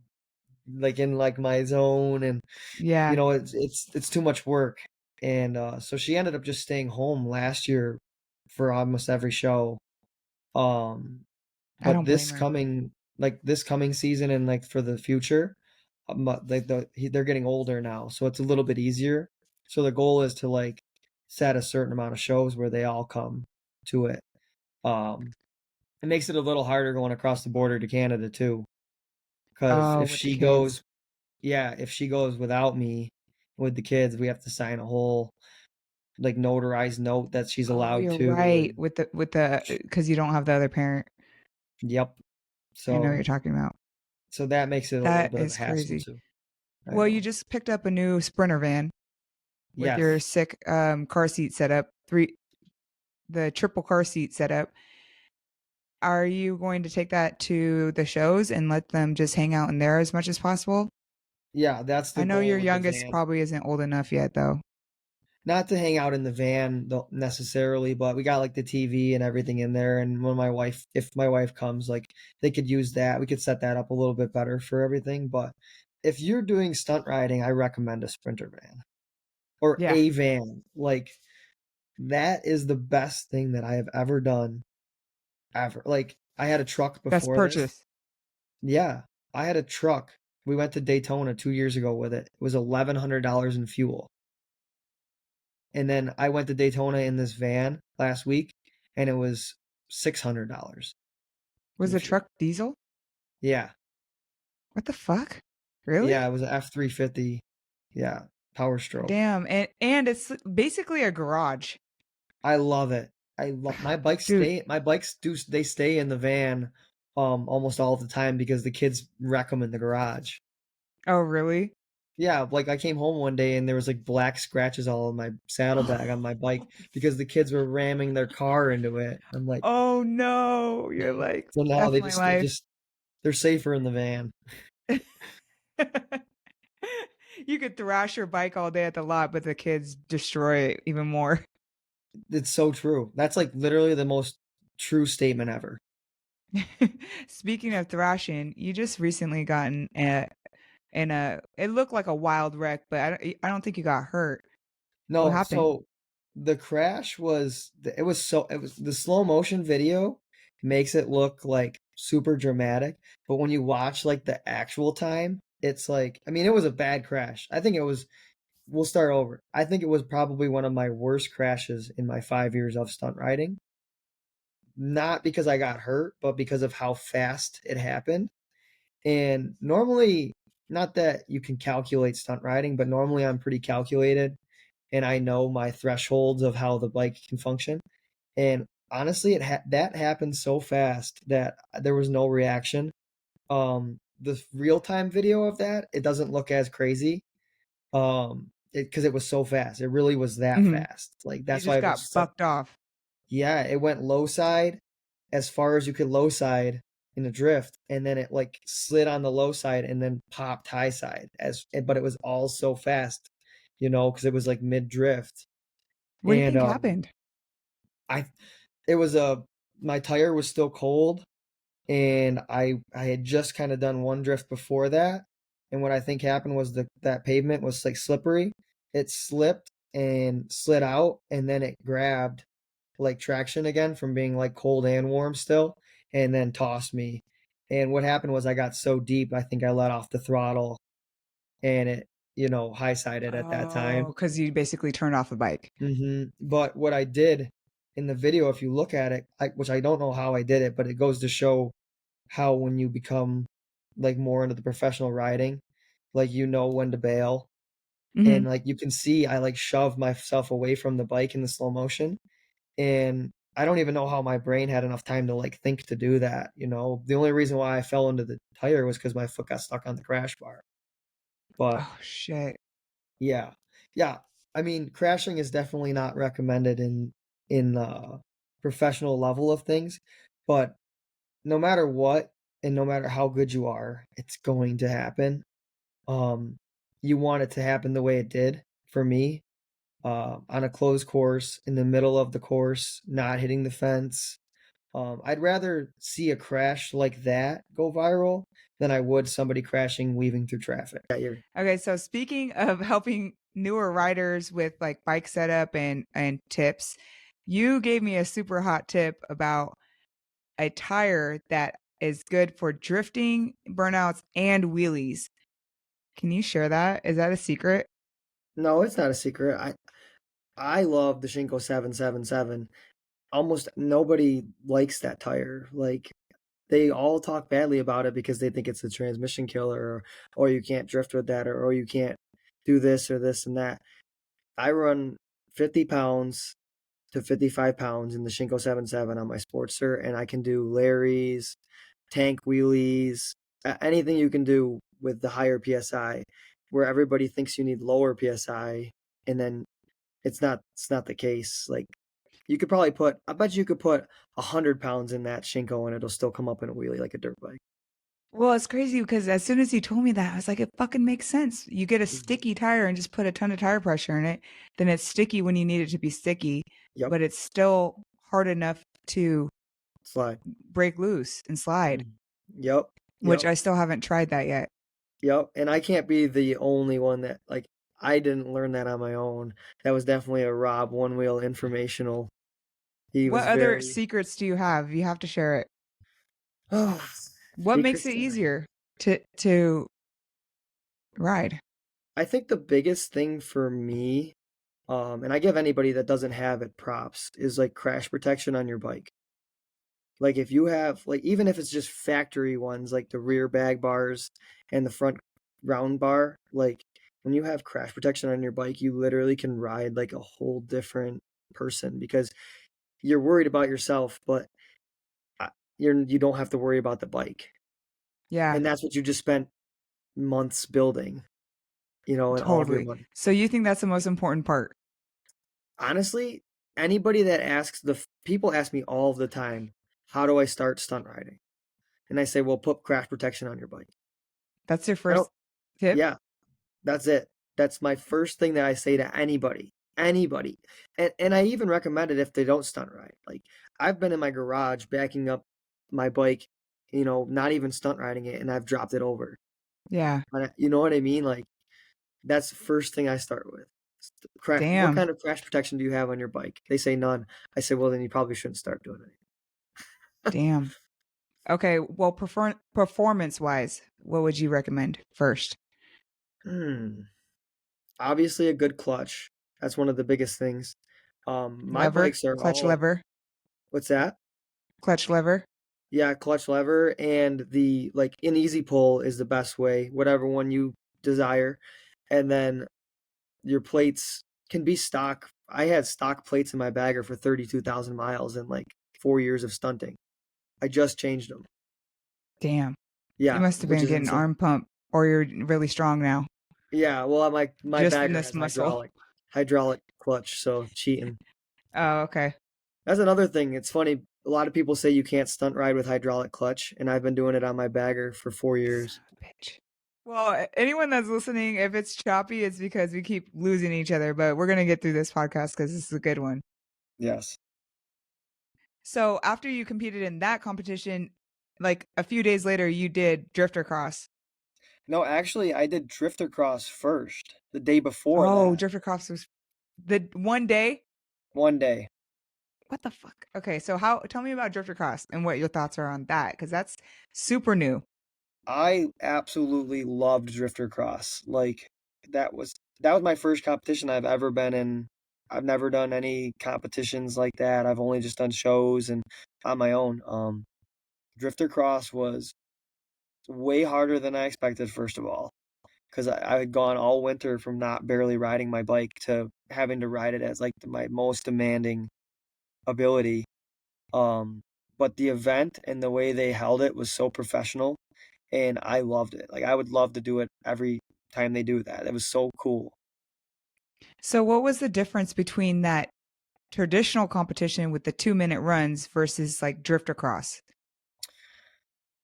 like in like my zone, and Yeah, it's too much work, and so she ended up just staying home last year for almost every show. Um, I but don't blame her. this coming season and like for the future, they're getting older now, so it's a little bit easier. So the goal is to like set a certain amount of shows where they all come to it. Um, it makes it a little harder going across the border to Canada too. because Oh, if with the she kids. goes, yeah, if she goes without me with the kids, we have to sign a whole like notarized note that she's Oh, allowed you're to, right. and With the because you don't have the other parent. yep. I know what So you're talking about. so that makes it a little That bit of a is hassle crazy. too. I Well, you know. just picked up a new Sprinter van with your Yes. sick car seat setup, the triple car seat setup. Are you going to take that to the shows and let them just hang out in there as much as possible? Yeah, that's I the know your goal with the youngest van. probably isn't old enough yet, though. Not to hang out in the van necessarily, but we got like the TV and everything in there. And when my wife, if my wife comes, like they could use that. We could set that up a little bit better for everything. But if you're doing stunt riding, I recommend a Sprinter van or Yeah, a van. Like that is the best thing that I have ever done ever. Like I had a truck best before this. purchase. Yeah, I had a truck. We went to Daytona 2 years ago with it. It was $1,100 in fuel. And then I went to Daytona in this van last week, and it was $600 Was in the fuel. truck diesel? Yeah, What the fuck? Really? yeah, it was an F-350. Yeah, Power Stroke. Damn. And it's basically a garage. I love it. I love Dude, my bikes do they stay in the van almost all the time because the kids wreck them in the garage. oh really? Yeah, like I came home one day and there was like black scratches all on my saddlebag on my bike because the kids were ramming their car into it. I'm like, Oh no. You're like, so now F they my just they're life. just they're safer in the van. You could thrash your bike all day at the lot, but the kids destroy it even more. It's so true. That's like literally the most true statement ever. Speaking of thrashing, you just recently gotten in a it looked like a wild wreck, but I don't think you got hurt. What No, happened? so the crash was it was the slow motion video makes it look like super dramatic, but when you watch like the actual time, it's like I mean it was a bad crash. I think it was we'll start over. I think it was probably one of my worst crashes in my 5 years of stunt riding. Not because I got hurt, but because of how fast it happened. And normally, not that you can calculate stunt riding, but normally I'm pretty calculated and I know my thresholds of how the bike can function. And honestly, that happened so fast that there was no reaction. The real time video of that, it doesn't look as crazy. Because it was so fast. It really was that Mhm. fast. Like You that's why just it was got so. bucked off. Yeah, it went low side as far as you could low side in a drift, and then it like slid on the low side and then popped high side but it was all so fast, because it was like mid drift. What do you And think happened? I it was a my tire was still cold, and I had just kind of done one drift before that, and what I think happened was that pavement was like slippery. It slipped and slid out, and then it grabbed like traction again from being like cold and warm still, and then tossed me. And what happened was I got so deep, I think I let off the throttle, and it, high sided at that Oh, time. because you basically turned off the bike. But what I did in the video, if you look at it, which I don't know how I did it, but it goes to show how when you become like more into the professional riding, like when to bail. Hmm. And like you can see I like shoved myself away from the bike in the slow motion. And I don't even know how my brain had enough time to like think to do that. The only reason why I fell into the tire was because my foot got stuck on the crash bar. But Oh shit. yeah, yeah. I mean, crashing is definitely not recommended in the professional level of things. But no matter what, and no matter how good you are, it's going to happen. Um, you want it to happen the way it did for me, on a closed course in the middle of the course, not hitting the fence. I'd rather see a crash like that go viral than I would somebody crashing weaving through traffic. Yeah, Okay, so speaking of helping newer riders with like bike setup and tips, you gave me a super hot tip about a tire that is good for drifting, burnouts, and wheelies. Can you share that? Is that a secret? no, it's not a secret. I love the Shinko 777. Almost nobody likes that tire. Like they all talk badly about it because they think it's a transmission killer, or you can't drift with that, or you can't do this or this and that. I run 50 pounds to 55 pounds in the Shinko 77 on my Sportster, and I can do Larry's, tank wheelies, anything you can do with the higher PSI, where everybody thinks you need lower PSI, and then it's not the case. Like you could probably I bet you could put 100 pounds in that Shinko and it'll still come up in a wheelie like a dirt bike. Well, it's crazy because as soon as you told me that, I was like, it fucking makes sense. You get a Mhm. sticky tire and just put a ton of tire pressure in it. Then it's sticky when you need it to be sticky, Yep, but it's still hard enough to slide. break loose and slide, Mhm. Yep, which yep, I still haven't tried that yet. yep. And I can't be the only one that like I didn't learn that on my own. That was definitely a Rob One Wheel informational. He What was other very secrets do you have? You have to share it. oh What makes secrets it to easier to ride? I think the biggest thing for me, and I give anybody that doesn't have it props, is like crash protection on your bike. Like if you have like even if it's just factory ones like the rear bag bars and the front round bar, like when you have crash protection on your bike, you literally can ride like a whole different person because you're worried about yourself, but you don't have to worry about the bike. Yeah, And that's what you just spent months building, and all of your totally. money. So you think that's the most important part? Honestly, anybody that asks people ask me all the time, how do I start stunt riding? And I say, well, put crash protection on your bike. That's your I don't, first tip? yeah, that's it. That's my first thing that I say to anybody, anybody. And I even recommend it if they don't stunt ride. Like I've been in my garage backing up my bike, not even stunt riding it, and I've dropped it over. Yeah. You know what I mean? Like that's the first thing I start with. Crash. What Damn. kind of crash protection do you have on your bike? They say none. I say, well, then you probably shouldn't start doing it. Damn. Okay, well, performance-wise, what would you recommend first? Hmm. Obviously, a good clutch. That's one of the biggest things. My Lever, bikes are clutch all. lever, What's that? clutch lever. Yeah, clutch lever and the like an easy pull is the best way, whatever one you desire. And then your plates can be stock. I had stock plates in my bagger for 32,000 miles in like 4 years of stunting. I just changed them. Damn. You Yeah, must have which been is getting insane. arm pump or you're really strong now. Yeah, well, my Just in bagger this has muscle. hydraulic clutch, so cheating. Oh, okay. That's another thing. It's funny. A lot of people say you can't stunt ride with hydraulic clutch, and I've been doing it on my bagger for 4 years. Bitch. Well, anyone that's listening, if it's choppy, it's because we keep losing each other, but we're going to get through this podcast because this is a good one. Yes. So after you competed in that competition, like a few days later, you did drifter cross. No, actually, I did drifter cross first. The day before Oh, that, drifter cross was the one day. one day. What the fuck? Okay, so tell me about drifter cross and what your thoughts are on that because that's super new. I absolutely loved drifter cross. Like that was that was my first competition I've ever been in. I've never done any competitions like that. I've only just done shows and on my own. Drifter cross was way harder than I expected, first of all, because I had gone all winter from not barely riding my bike to having to ride it as like my most demanding ability. Um, but the event and the way they held it was so professional, and I loved it. Like I would love to do it every time they do that. It was so cool. So, what was the difference between that traditional competition with the 2 minute runs versus like drifter cross?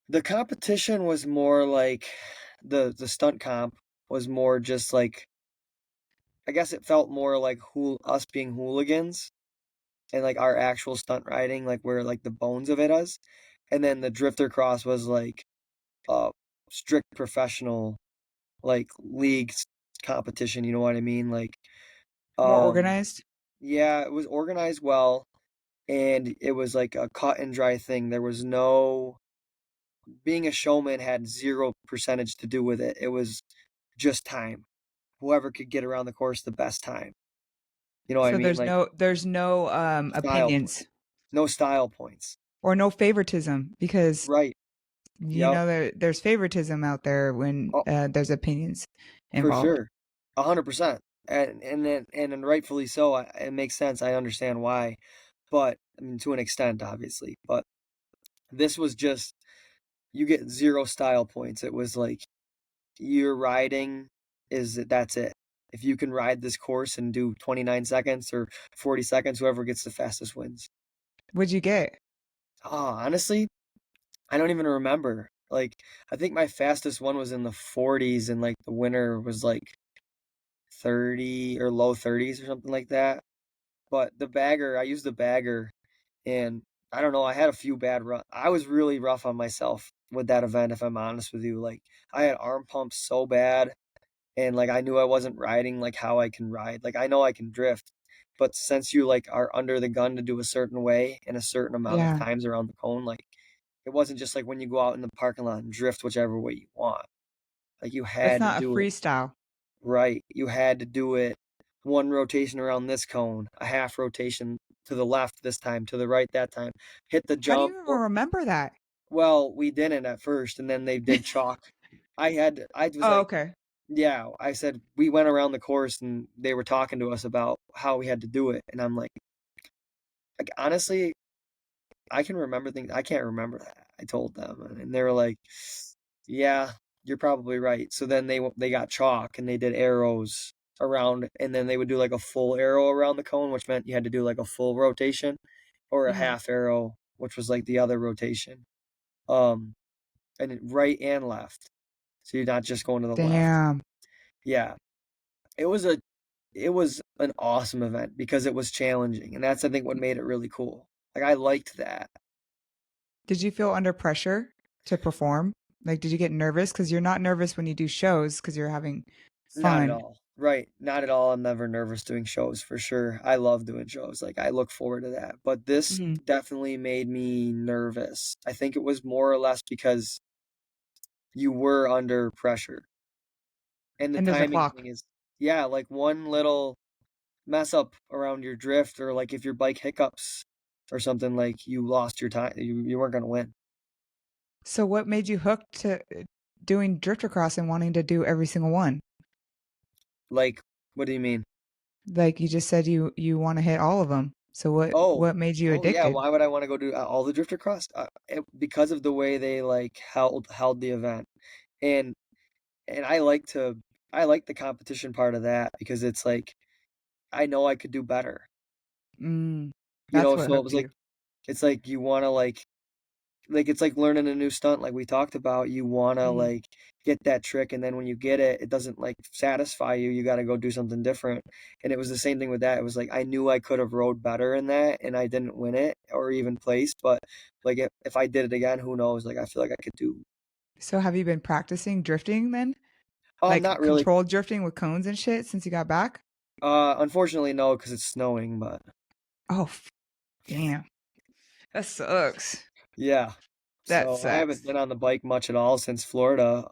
The competition was more like the stunt comp was more just like I guess it felt more like us being hooligans and like our actual stunt riding, like where like the bones of it is. And then the drifter cross was like uh strict professional like competition, you know what I mean? Like More um organized? yeah, it was organized well and it was like a cut and dry thing. There was no being a showman had zero percentage to do with it. It was just time. Whoever could get around the course the best time. You know what I So mean? there's Like no style opinions. points. No style points. or no favoritism, because Right. you Yep. know there's favoritism out there when Oh, there's opinions for involved. sure. 100%. And rightfully so. It makes sense. I understand why. But I mean, to an extent, obviously. But this was just you get zero style points. It was like your riding that's it. If you can ride this course and do 29 seconds or 40 seconds, whoever gets the fastest wins. What'd you get? Oh, honestly, I don't even remember. Like, I think my fastest one was in the 40s, and like the winner was like 30 or low 30s or something like that. But the bagger, I used the bagger, and I don't know, I had a few bad run. I was really rough on myself with that event, if I'm honest with you. Like, I had arm pumps so bad, and like I knew I wasn't riding like how I can ride. Like, I know I can drift, but since you like are under the gun to do a certain way in a certain amount of Yeah, times around the cone, like it wasn't just like when you go out in the parking lot and drift whichever way you want. Like you that's had to not a do it freestyle. right. You had to do it one rotation around this cone, a half rotation to the left this time, to the right that time. Hit the How do you jump. even Or remember that? well, we didn't at first, and then they did chalk. I was Oh, like, okay. yeah, I said we went around the course and they were talking to us about how we had to do it, and I'm like honestly, I can remember things. I can't remember that. I told them, and they were like, "Yeah, you're probably right." So then they got chalk and they did arrows around, and then they would do like a full arrow around the cone, which meant you had to do like a full rotation, or a Mhm. half arrow, which was like the other rotation. Um, right and left, so you're not just going to the left. Damn. Yeah, it was a it was an awesome event because it was challenging, and that's I think what made it really cool. Like I liked that. Did you feel under pressure to perform? Like, did you get nervous? Because you're not nervous when you do shows because you're having Not at fun. all. Right. Not at all. I'm never nervous doing shows for sure. I love doing shows. Like I look forward to that. But this Mhm. definitely made me nervous. I think it was more or less because you were under pressure. And the And there's a timing clock. thing is yeah, like one little mess up around your drift or like if your bike hiccups or something like you lost your time. You weren't gonna win. So what made you hooked to doing drifter cross and wanting to do every single one? Like, what do you mean? Like you just said you want to hit all of them. So what Oh, what made you oh yeah. addicted? Why would I want to go do all the drifter cross? Because of the way they like held the event, and and I like the competition part of that because it's like I know I could do better, Mm, you that's know. what So it hooked was like you. it's like you want to like it's like learning a new stunt like we talked about. You want to Mhm. like get that trick, and then when you get it, it doesn't like satisfy you. You got to go do something different. And it was the same thing with that. It was like I knew I could have rode better in that, and I didn't win it or even place. But like if I did it again, who knows? Like I feel like I could do. So have you been practicing drifting then? Like Not really. controlled drifting with cones and shit since you got back? Unfortunately, no, because it's snowing. But Oh, damn. That sucks. yeah, That so I haven't sucks. been on the bike much at all since Florida.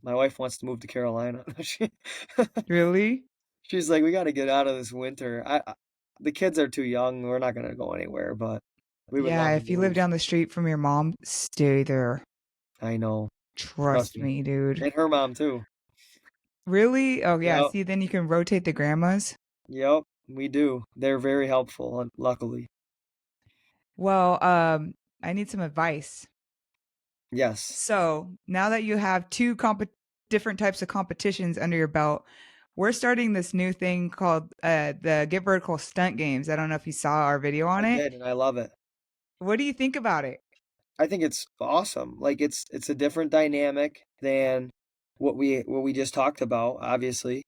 My wife wants to move to Carolina. Really? She's like, we got to get out of this winter. The kids are too young. We're not gonna go anywhere, but we would Yeah, love to if you live move. down the street from your mom, stay there. I know. Trust Trust me. me, dude. And her mom too. Really? Oh, yeah. Yep. See, then you can rotate the grandmas. Yep. We do. They're very helpful, luckily. Well, I need some advice. Yes. So now that you have two different types of competitions under your belt, we're starting this new thing called the Get Vertical Stunt Games. I don't know if you saw our video I on it. did, and I love it. What do you think about it? I think it's awesome. Like it's a different dynamic than what we just talked about, obviously.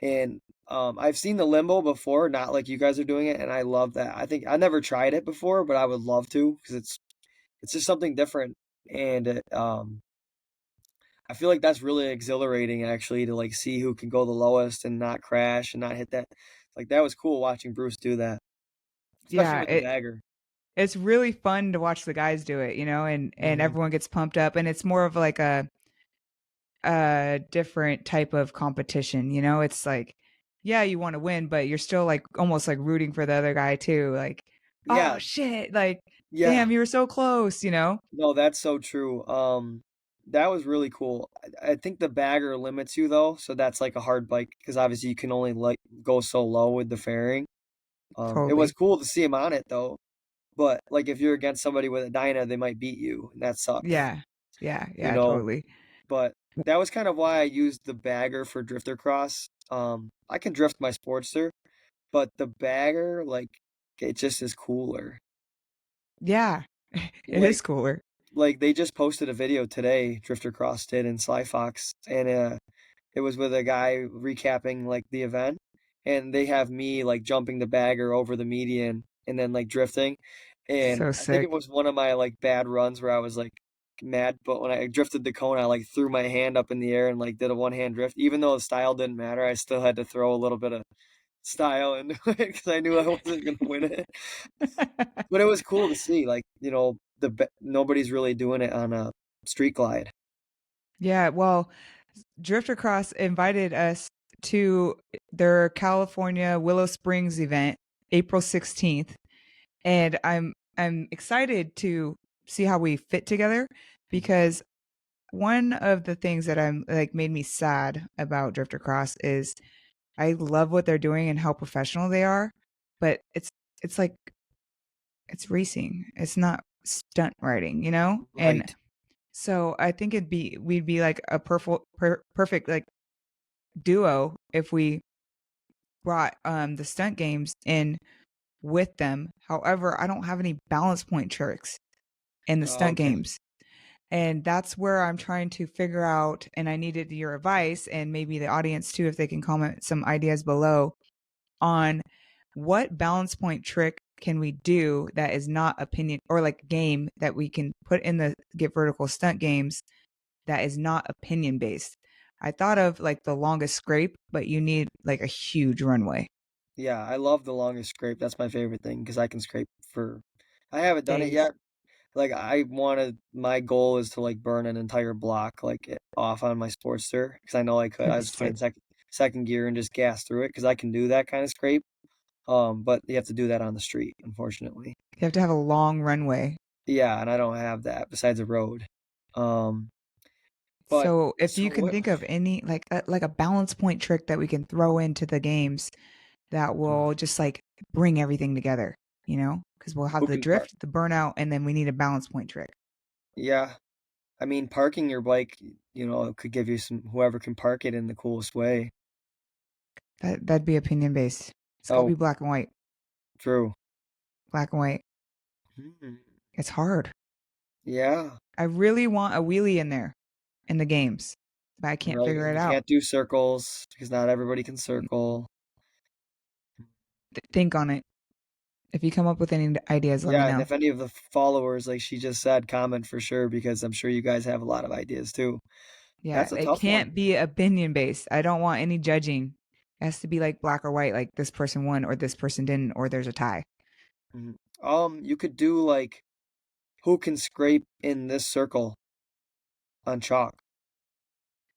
And I've seen the limbo before, not like you guys are doing it, and I love that. I think I never tried it before, but I would love to because it's just something different. And I feel like that's really exhilarating actually to like see who can go the lowest and not crash and not hit that. Like that was cool watching Bruce do that, especially Yeah, with the bagger. it's really fun to watch the guys do it, and Hmm. everyone gets pumped up, and it's more of like a different type of competition, It's like, yeah, you want to win, but you're still like almost like rooting for the other guy too, like, oh Yeah, shit, like. Yeah. Damn, you were so close, you know? No, that's so true. That was really cool. I think the bagger limits you though, so that's like a hard bike because obviously you can only like go so low with the fairing. It was Totally. cool to see him on it though, but like if you're against somebody with a Dyna, they might beat you, and that sucks, Yeah. Yeah, you yeah, know. totally. But that was kind of why I used the bagger for drifter cross. I can drift my Sportster, but the bagger, like, it just is cooler. Yeah. It Like, is cooler. like they just posted a video today, Drifter Cross did in Sly Fox, and it was with a guy recapping like the event, and they have me like jumping the bagger over the median and then like drifting, and So I think it sick. was one of my like bad runs where I was like mad, but when I drifted the cone, I like threw my hand up in the air and like did a one hand drift. Even though the style didn't matter, I still had to throw a little bit of style into it because I knew I wasn't gonna win it. But it was cool to see, like, nobody's really doing it on a street glide. Yeah, well, Drifter Cross invited us to their California Willow Springs event, April 16th, and I'm excited to see how we fit together because one of the things that I'm like made me sad about Drifter Cross is I love what they're doing and how professional they are, but it's like it's racing. It's not stunt riding, you know? And Right. so I think we'd be like a perfect like duo if we brought the stunt games in with them. However, I don't have any balance point tricks in the Oh, stunt okay. games. And that's where I'm trying to figure out, and I needed your advice and maybe the audience too, if they can comment some ideas below on what balance point trick can we do that is not opinion or like game that we can put in the Get Vertical stunt games that is not opinion based. I thought of like the longest scrape, but you need like a huge runway. Yeah, I love the longest scrape. That's my favorite thing because I can scrape for. I haven't done it Days. yet. Like my goal is to like burn an entire block off on my Sportster because I know I could. That'd I be just put it sick. in second gear and just gas through it because I can do that kind of scrape. But you have to do that on the street, unfortunately. You have to have a long runway. Yeah, and I don't have that besides a road. Um, but So if so you can what? think of any like a balance point trick that we can throw into the games that will just like bring everything together, you know? Because we'll have Who the can park? drift, the burnout, and then we need a balance point trick. Yeah, I mean, parking your bike, it could give you whoever can park it in the coolest way. That'd be opinion based. It's got to Oh, be black and white. true. Black and white. Hmm. It's hard. Yeah, I really want a wheelie in there in the games, but I can't right. figure And it you out. can't do circles because not everybody can circle. Think on it. If you come up with any ideas, let me Yeah, and know. if any of the followers, like she just said, comment for sure because I'm sure you guys have a lot of ideas too. Yeah, That's a it tough one. can't be opinion based. I don't want any judging. It has to be like black or white, like this person won or this person didn't, or there's a tie. Mhm. You could do like who can scrape in this circle on chalk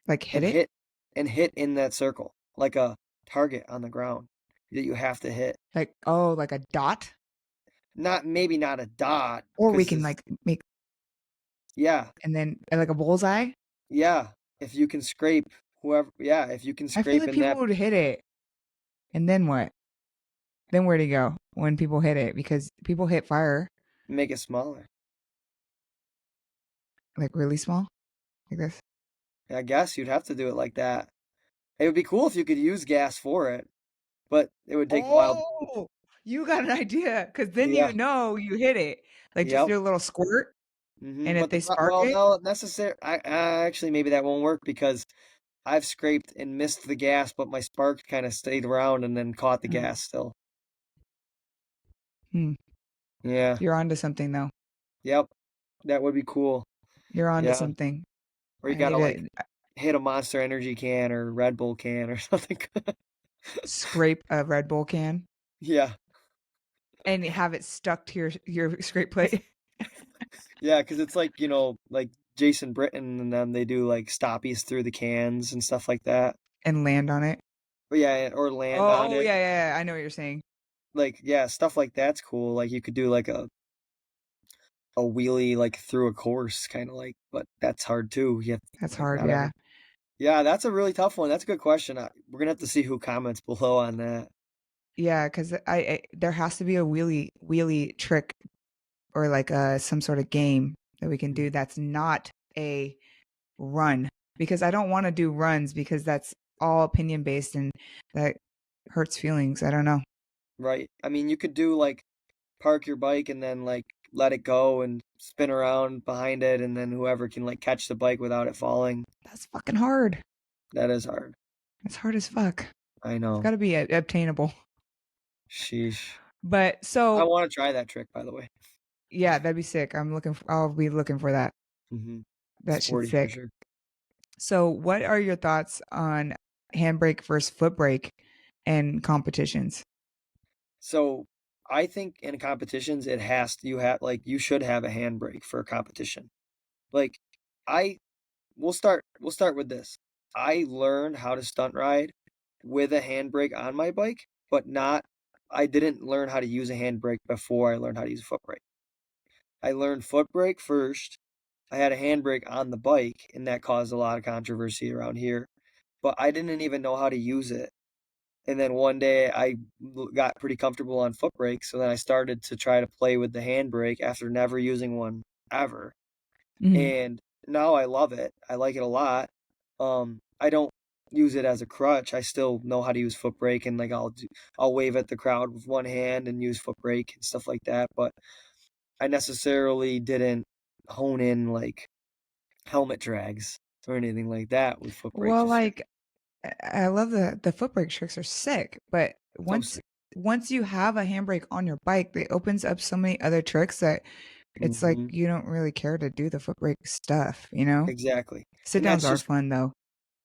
Like hit and it. hit in that circle like a target on the ground that you have to hit. Like, oh, like a dot. Not maybe not a dot Or we because can like make, yeah, and then like a bullseye. yeah. If you can scrape yeah, if you can I feel scrape like in people that, would hit it. And then what? Then where do you go when people hit it? Because people hit fire make it smaller. like really small, like this. I guess you'd have to do it like that. It would be cool if you could use gas for it, but it would take a while. Oh, you got an idea. Because then Yeah, you know you hit it. Like just yep. do a little squirt. And if But they spark well, it, no, necessary. I actually maybe that won't work because I've scraped and missed the gas, but my spark kind of stayed around and then caught the oh, gas still. hmm, Yeah. you're onto something though. Yep. That would be cool. You're onto Yeah. something. Or you I need gotta like to hit a Monster Energy can or Red Bull can or something. scrape a Red Bull can Yeah. and have it stuck to your scrape plate Yeah, because it's like, like Jason Britton and them, they do like stoppies through the cans and stuff like that. and land on it. But yeah, or land on Oh, it. yeah, yeah, yeah. I know what you're saying. Like, yeah, stuff like that's cool. Like you could do like a wheelie like through a course, kind of like, but that's hard too. You have, That's like hard, not yeah. every. Yeah, that's a really tough one. That's a good question. We're gonna have to see who comments below on that. Yeah, because I there has to be a wheelie trick or like some sort of game that we can do that's not a run because I don't want to do runs because that's all opinion based and that hurts feelings. I don't know. Right. I mean, you could do like park your bike and then like let it go and spin around behind it, and then whoever can like catch the bike without it falling. That's fucking hard. That is hard. It's hard as fuck. I It's know. got to be obtainable. Sheesh. But I so want to try that trick, by the way. yeah, that'd be sick. I'll be looking for that. Mm-hmm. That shit's Sporty for sick. sure. So what are your thoughts on handbrake versus foot brake and competitions? So I think in competitions, you should have a handbrake for a competition. Like I we'll start with this. I learned how to stunt ride with a handbrake on my bike, but not I didn't learn how to use a handbrake before I learned how to use a foot brake. I learned foot brake first. I had a handbrake on the bike, and that caused a lot of controversy around here. But I didn't even know how to use it. And then one day I got pretty comfortable on foot brakes, so then I started to try to play with the handbrake after never using one ever. Mhm. And now I love it. I like it a lot. I don't use it as a crutch. I still know how to use foot brake, and like I'll wave at the crowd with one hand and use foot brake and stuff like that. But I necessarily didn't hone in like helmet drags or anything like that with foot brake. Well, Just like I love the foot brake tricks are sick, but so once sick. once you have a handbrake on your bike, it opens up so many other tricks that it's like Hmm. you don't really care to do the foot brake stuff, you know? Exactly. Sit And downs that's are just fun though.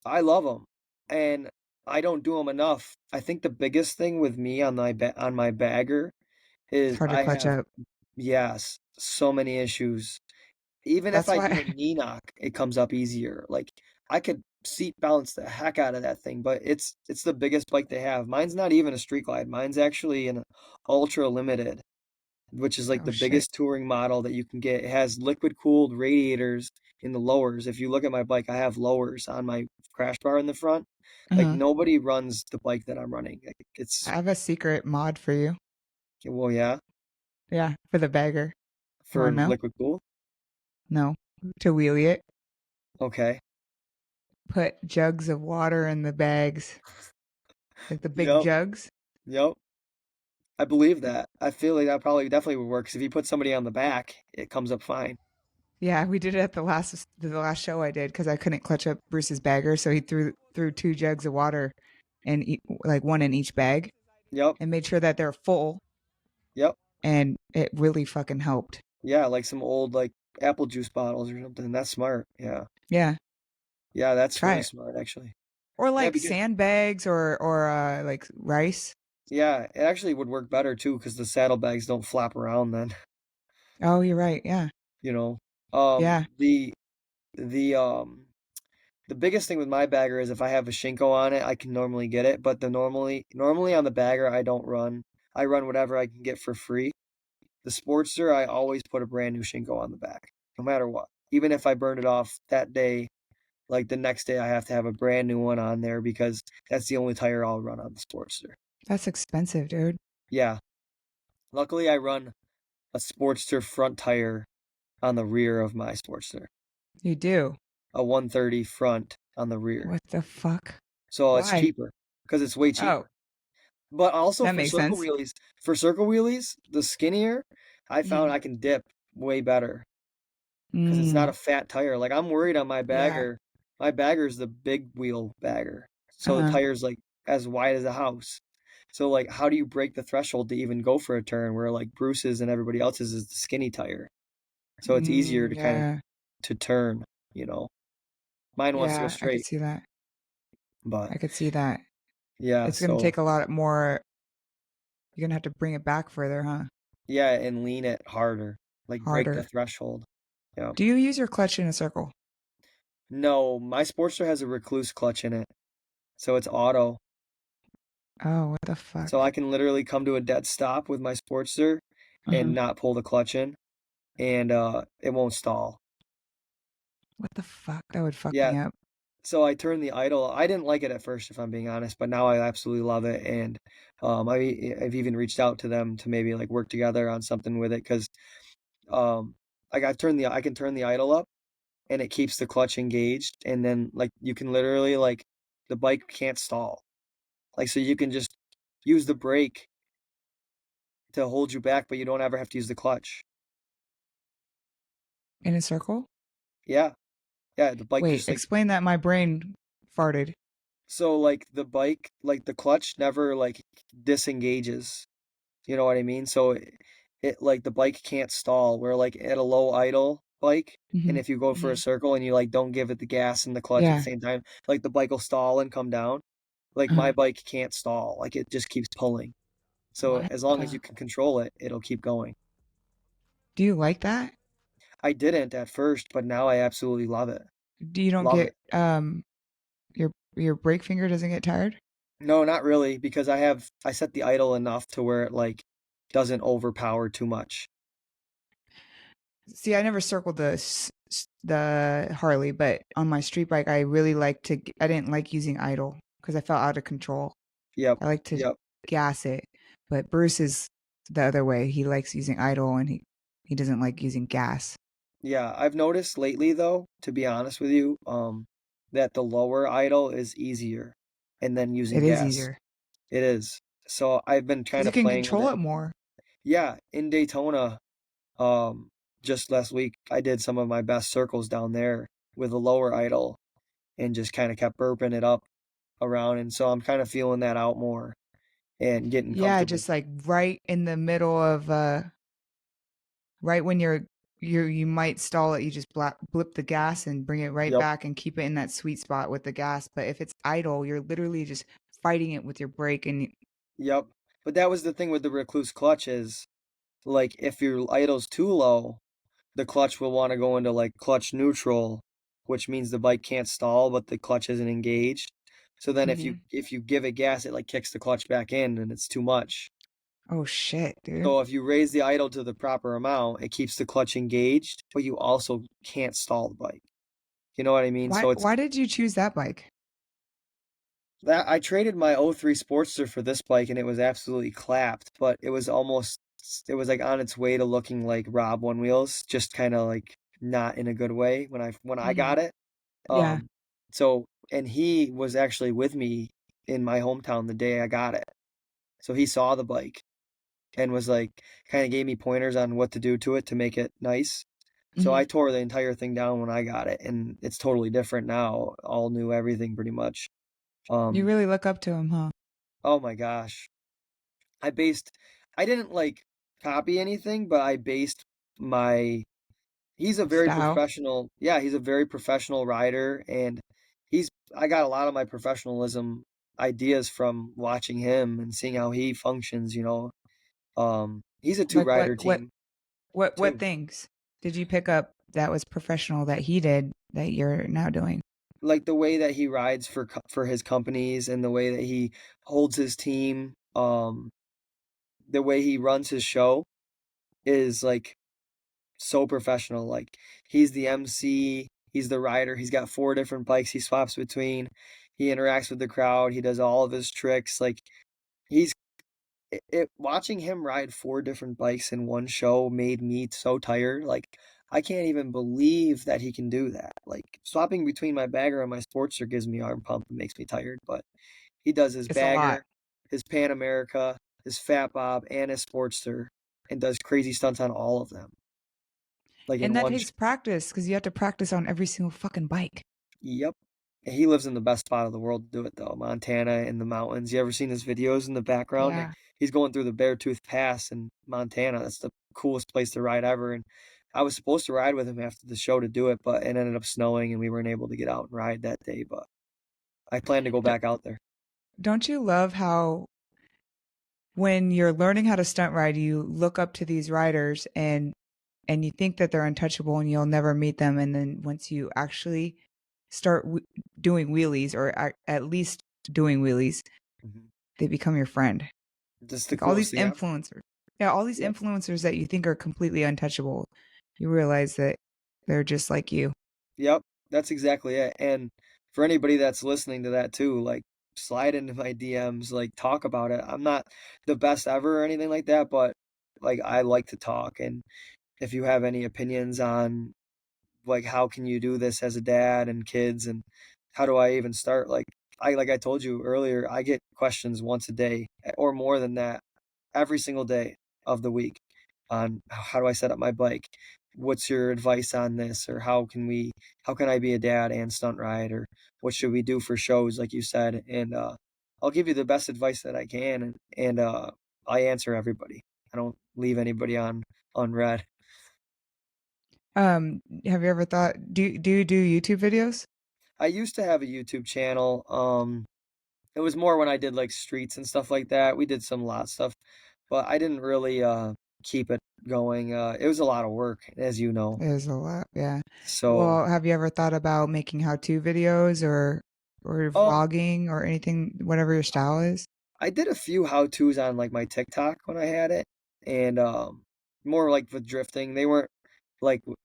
I love them, and I don't do them enough. I think the biggest thing with me on my bagger It's is hard to I clutch have, up. yes, so many issues. Even if That's I do a why knee knock, it comes up easier. Like I could seat balance the heck out of that thing, but it's the biggest bike they have. Mine's not even a street glide. Mine's actually an ultra limited, which is like oh the shit. biggest touring model that you can get. It has liquid cooled radiators in the lowers. If you look at my bike, I have lowers on my crash bar in the front. Like Uh-huh. nobody runs the bike that I'm running. Like, I it's have a secret mod for you. well, yeah, Yeah, for the bagger. You for want to know? liquid cool. No. To wheelie it, Okay. put jugs of water in the bags, like the big Yep. jugs. Yep. I believe that. I feel like that probably definitely would work. 'Cause if you put somebody on the back, it comes up fine. Yeah, we did it at the last show I did because I couldn't clutch up Bruce's bagger, so he threw two jugs of water and like one in each bag Yep. and made sure that they're full, Yep. and it really fucking helped. Yeah, like some old like apple juice bottles or something. That's smart. Yeah. Yeah, Yeah, that's try really it. smart actually. Or Yeah, like because sandbags or like rice. yeah, it actually would work better too because the saddlebags don't flap around then, Oh, you're right. Yeah, you know. yeah. The the biggest thing with my bagger is if I have a Shinko on it, I can normally get it, but the normally on the bagger I don't run. I run whatever I can get for free. The Sportster, I always put a brand new Shinko on the back, no matter what. Even if I burned it off that day, like the next day I have to have a brand new one on there because that's the only tire I'll run on the Sportster. That's expensive, dude. Yeah. Luckily I run a Sportster front tire on the rear of my Sportster. You do. A 130 front on the rear. What the fuck? So it's Why? cheaper because it's way Oh, cheaper. But also that makes sense. for circle wheelies, the skinnier, I found Mhm. I can dip way better because it's not Mm, a fat tire. Like I'm worried on my yeah. bagger. My bagger's the big wheel bagger. So the Uh-huh. tire's like as wide as a house. So like how do you break the threshold to even go for a turn where like Bruce's and everybody else's is the skinny tire. So it's easier to kind of Yeah. to turn, you know. Mine wants to go Yeah, I could straight, see that. but I could see that. yeah, It's gonna so take a lot more. You're gonna have to bring it back further, huh? yeah, and lean it harder. Like break the Harder. threshold. Yeah. Do you use your clutch in a circle? No, my Sportster has a recluse clutch in it. So it's auto. Oh, what the fuck? So I can literally come to a dead stop with my Sportster Uh-huh. and not pull the clutch in. and it won't stall. What the fuck? That would fuck Yeah, me up. so I turned the idle. I didn't like it at first, if I'm being honest, but now I absolutely love it. And I've even reached out to them to maybe like work together on something with it because um, I can turn the idle up and it keeps the clutch engaged, and then like you can literally like the bike can't stall. Like so you can just use the brake to hold you back, but you don't ever have to use the clutch. In a circle? Yeah, yeah, the bike Wait, just like explain that. My brain farted. so like the bike like the clutch never like disengages. You know what I mean? So it like the bike can't stall. Where like at a low idle bike, and Hmm. if you go for a circle and you like don't give it the gas and the clutch at the Yeah. same time, like the bike will stall and come down. Like my Uh, bike can't stall. Like it just keeps pulling. So what as long as the? you can control it, it'll keep going. Do you like that? I didn't at first, but now I absolutely love it. Do you don't Love get it. your brake finger doesn't get tired? No, not really, because I set the idle enough to where it like doesn't overpower too much. See, I never circled the Harley, but on my street bike, I really like to. I didn't like using idle because I felt out of control. Yep. I like to Yep. gas it, but Bruce is the other way. He likes using idle, and he doesn't like using gas. Yeah, I've noticed lately though, to be honest with you, that the lower idle is easier and then using It is gas. easier It is. So I've been because kind you of can playing with control it. it more. Yeah, in Daytona, um, just last week, I did some of my best circles down there with a lower idle and just kind of kept burping it up around. And so I'm kind of feeling that out more and getting Yeah, comfortable. just like right in the middle of right when you might stall it, you just blip the gas and bring it right Yep. back and keep it in that sweet spot with the gas. But if it's idle, you're literally just fighting it with your brake and Yep. But that was the thing with the recluse clutch is like if your idle's too low, the clutch will want to go into like clutch neutral, which means the bike can't stall, but the clutch isn't engaged. So then Mhm. if you give it gas, it like kicks the clutch back in and it's too much. Oh shit, dude. So if you raise the idle to the proper amount, it keeps the clutch engaged, but you also can't stall the bike. You know what I mean? Why So it's why did you choose that bike? that I traded my '03 Sportster for this bike and it was absolutely clapped, but it was like on its way to looking like Rob One Wheels, just kind of like not in a good way when I Mhm. got it. Yeah. Um, so and he was actually with me in my hometown the day I got it. So he saw the bike and was like kind of gave me pointers on what to do to it to make it nice. So Mhm. I tore the entire thing down when I got it and it's totally different now, all new everything pretty much. You Um, really look up to him, huh? oh my gosh. I based I didn't like copy anything, but I based my he's a very Style. professional, yeah, he's a very professional rider and he's I got a lot of my professionalism ideas from watching him and seeing how he functions, you know. He's a two Like rider team what too. things did you pick up that was professional that he did that you're now doing? Like the way that he rides for his companies and the way that he holds his team, the way he runs his show is like so professional. Like he's the MC, he's the rider, he's got four different bikes he swaps between. He interacts with the crowd, he does all of his tricks. Like he's watching him ride four different bikes in one show made me so tired. Like I can't even believe that he can do that. Like swapping between my bagger and my Sportster gives me arm pump and makes me tired, but he does his It's a lot. bagger, his Pan America, his Fat Bob, and his Sportster, and does crazy stunts on all of them. Like in And that one. takes practice because you have to practice on every single fucking bike. Yep. He lives in the best spot of the world to do it though, Montana in the mountains. You ever seen his videos in the background? Yeah. He's going through the Beartooth Pass in Montana. That's the coolest place to ride ever. And I was supposed to ride with him after the show to do it, but it ended up snowing and we weren't able to get out and ride that day. But I plan to go D- back out there. don't you love how when you're learning how to stunt ride, you look up to these riders and you think that they're untouchable and you'll never meet them, and then once you actually start doing wheelies or at least doing wheelies, Mhm. they become your friend. This is the Like all coolest these thing ever. influencers. Yeah, all these Yep. influencers that you think are completely untouchable. you realize that they're just like you. Yep, that's exactly it. And for anybody that's listening to that too, like slide into my DMs, like talk about it. I'm not the best ever or anything like that, but like I like to talk. And if you have any opinions on like how can you do this as a dad and kids and how do I even start? Like I told you earlier, I get questions once a day or more than that every single day of the week on how do I set up my bike? What's your advice on this? Or how can I be a dad and stunt ride? Or what should we do for shows, like you said? And I'll give you the best advice that I can, and I answer everybody. I don't leave anybody on unread. Have you ever thought, do you do YouTube videos? I used to have a YouTube channel. It was more when I did like streets and stuff like that. We did some lot stuff, but I didn't really keep it going. It was a lot of work, as you know. There's a lot, yeah. So, Well, have you ever thought about making how-to videos or um, vlogging or anything, whatever your style is? I did a few how-tos on like my TikTok when I had it, and more like with drifting. They weren't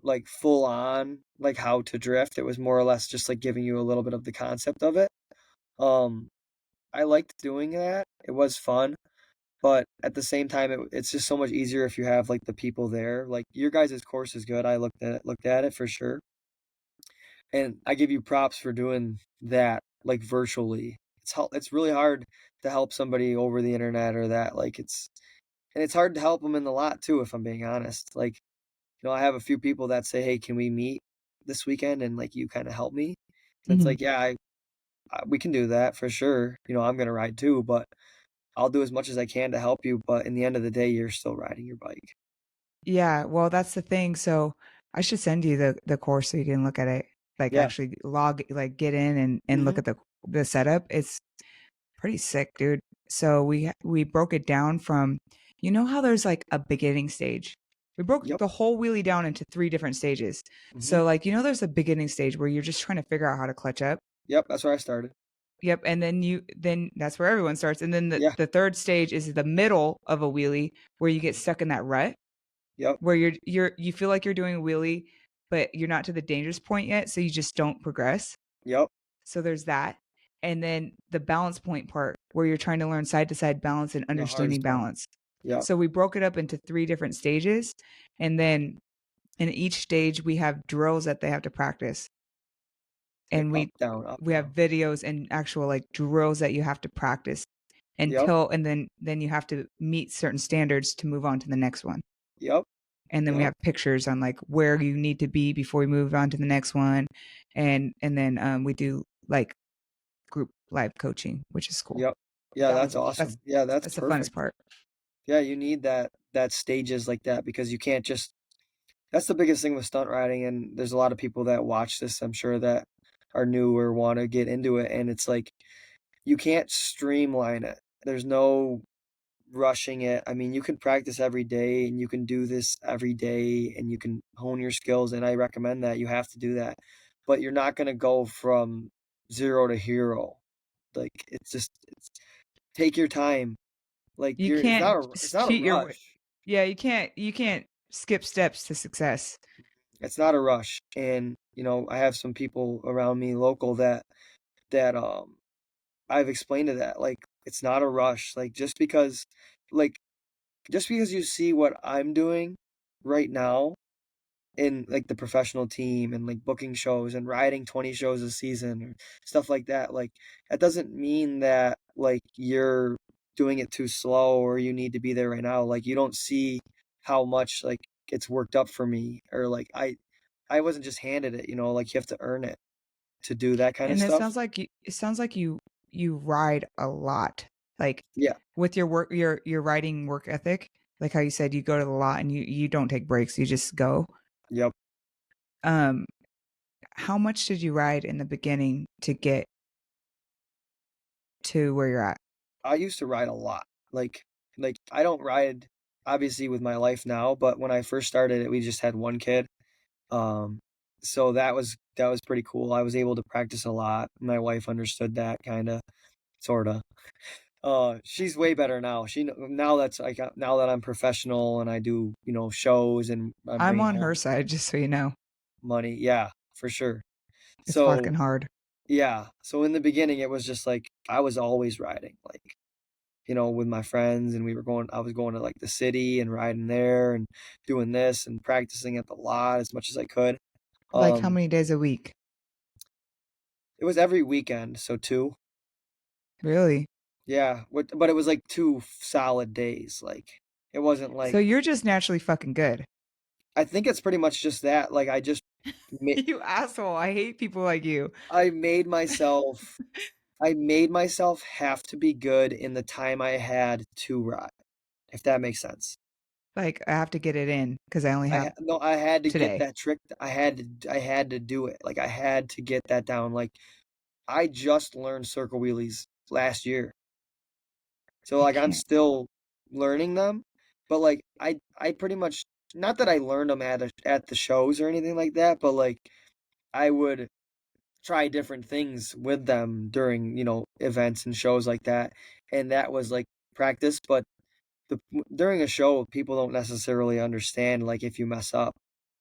like full on like how to drift. It was more or less just like giving you a little bit of the concept of it. Um, I liked doing that. It was fun. But at the same time, it's just so much easier if you have like the people there. Like your guys' course is good. I looked at it for sure, and I give you props for doing that like virtually. It's really hard to help somebody over the internet or that. Like it's hard to help them in the lot too. If I'm being honest, like I have a few people that say, "Hey, can we meet this weekend?" And like you kind of help me. And it's Mhm. like, yeah, we can do that for sure. I'm gonna ride too, but I'll do as much as I can to help you, but in the end of the day, you're still riding your bike. Yeah, well, that's the thing. So I should send you the course so you can look at it, like Yeah. actually like get in and look Mhm. at the setup. It's pretty sick, dude. So we broke it down from, you know how there's like a beginning stage. We broke Yep. the whole wheelie down into 3 different stages. Mhm. So like, there's a beginning stage where you're just trying to figure out how to clutch up. Yep, that's where I started. Yep, and then that's where everyone starts. And then the Yeah. the third stage is the middle of a wheelie where you get stuck in that rut Yep. where you feel like you're doing a wheelie, but you're not to the dangerous point yet, so you just don't progress. Yep. So there's that. And then the balance point part where you're trying to learn side to side balance and The understanding hardest part. balance. Yep. So we broke it up into 3 different stages. And then in each stage, we have drills that they have to practice. Like And up, we down, up, we have down. videos and actual like drills that you have to practice Yep. until and then you have to meet certain standards to move on to the next one. Yep. And then we Yep. have pictures on like where you need to be before we move on to the next one. And then we do like group live coaching, which is cool. Yep. Yeah, That that's one's awesome. Yeah, that's that's the funnest perfect. part. Yeah, you need that stages like that because you can't just that's the biggest thing with stunt riding, and there's a lot of people that watch this, I'm sure, that are new or wanna get into it, and it's like, you can't streamline it. There's no rushing it. I mean, you can practice every day and you can do this every day and you can hone your skills. And I recommend that you have to do that. But you're not going to go from zero to hero. Like it's take your time. Like You not can't it's just not a cheat your way. rush. Yeah, you can't skip steps to success. It's not a rush. And I have some people around me local that I've explained to that like it's not a rush. Like just because you see what I'm doing right now in like the professional team and like booking shows and riding 20 shows a season or stuff like that, like that doesn't mean that like you're doing it too slow or you need to be there right now. Like you don't see how much like it's worked up for me or like I wasn't just handed it, like you have to earn it to do that kind of And it stuff. sounds like you ride a lot. Like Yeah. with your riding work ethic, like how you said you go to the lot and you don't take breaks, you just go. Yep. Um how much did you ride in the beginning to get to where you're at? I used to ride a lot. Like I don't ride obviously with my life now, but when I first started it, we just had one kid. Um, so that was pretty cool. I was able to practice a lot. My wife understood that kinda, sorta. She's way better now. Now that I'm professional and I do, shows and I'm I'm bringing on her home side, just so you know. money. Yeah, for sure. It's So, fucking hard. yeah. So in the beginning, it was just like I was always riding, like, with my friends, and I was going to like the city and riding there and doing this and practicing at the lot as much as I could. Like how Um, many days a week? it was every weekend, so two. Really? Yeah, but it was like 2 solid days. Like it wasn't So like you're just naturally fucking good. I think it's pretty much just that. Like ma- You asshole. I hate people like you. I made myself I made myself have to be good in the time I had to ride, if that makes sense. Like I have to get it in because I only have No, I had to get today. that trick. I had to do it. Like I had to get that down. Like I just learned circle wheelies last year. So I like I'm can't. still learning them, but like I pretty much, not that I learned them at the shows or anything like that, but like I would try different things with them during, events and shows like that. And that was like practice, but during a show, people don't necessarily understand like if you mess up.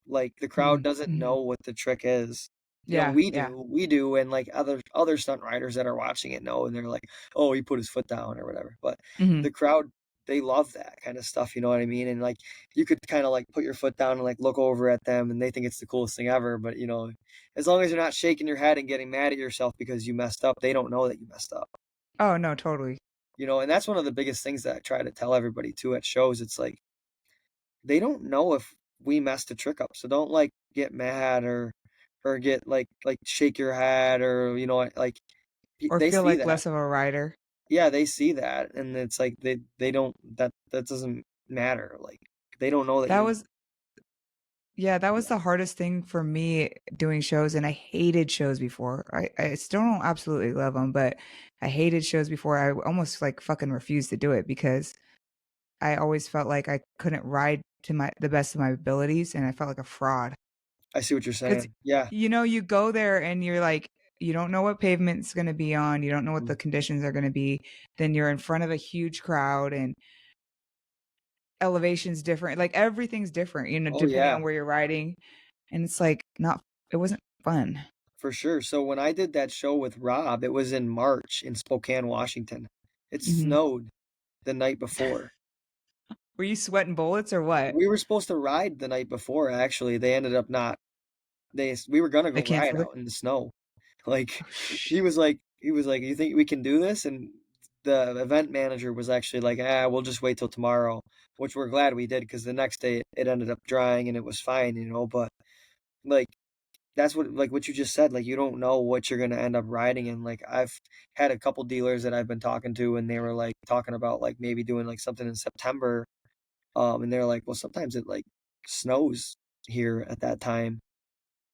Like the crowd doesn't Mhm. know what the trick is. Yeah, yeah. We do, and like other stunt riders that are watching it know, and they're like, "Oh, he put his foot down" or whatever. But Mhm. the crowd, they love that kind of stuff. You know what I mean? And like you could kind of like put your foot down and like look over at them, and they think it's the coolest thing ever. But as long as you're not shaking your head and getting mad at yourself because you messed up, they don't know that you messed up. Oh no, totally. And that's one of the biggest things that I try to tell everybody too at shows. It's like they don't know if we messed a trick up, so don't like get mad or get like shake your head, or like Or they feel see like that. less of a rider. Yeah, they see that, and it's like they don't, that doesn't matter. Like they don't know that That you. was Yeah, that was Yeah, the hardest thing for me doing shows, and I hated shows before. I still don't absolutely love them, but I hated shows before. I almost like fucking refused to do it because I always felt like I couldn't ride to the best of my abilities, and I felt like a fraud. I see what you're Because saying. Yeah. you go there and you're like, you don't know what pavement's going to be on, you don't know what the Mm. conditions are going to be. Then you're in front of a huge crowd, and elevation's different. Like everything's different, Oh depending yeah, on where you're riding. And it's like not it wasn't fun. for sure. So when I did that show with Rob, it was in March in Spokane, Washington. It Mhm. snowed the night before. Were you sweating bullets or what? We were supposed to ride the night before, actually. They ended up not. We were gonna They go ride canceled it? out in the snow. Like Oh, shit. he was like, "You think we can do this?" And the event manager was actually like, "Ah, we'll just wait till tomorrow," which we're glad we did, because the next day it ended up drying and it was fine. But like that's what you just said. Like you don't know what you're gonna end up riding in. Like I've had a couple dealers that I've been talking to, and they were like talking about like maybe doing like something in September. And they're like, "Well, sometimes it like snows here at that time,"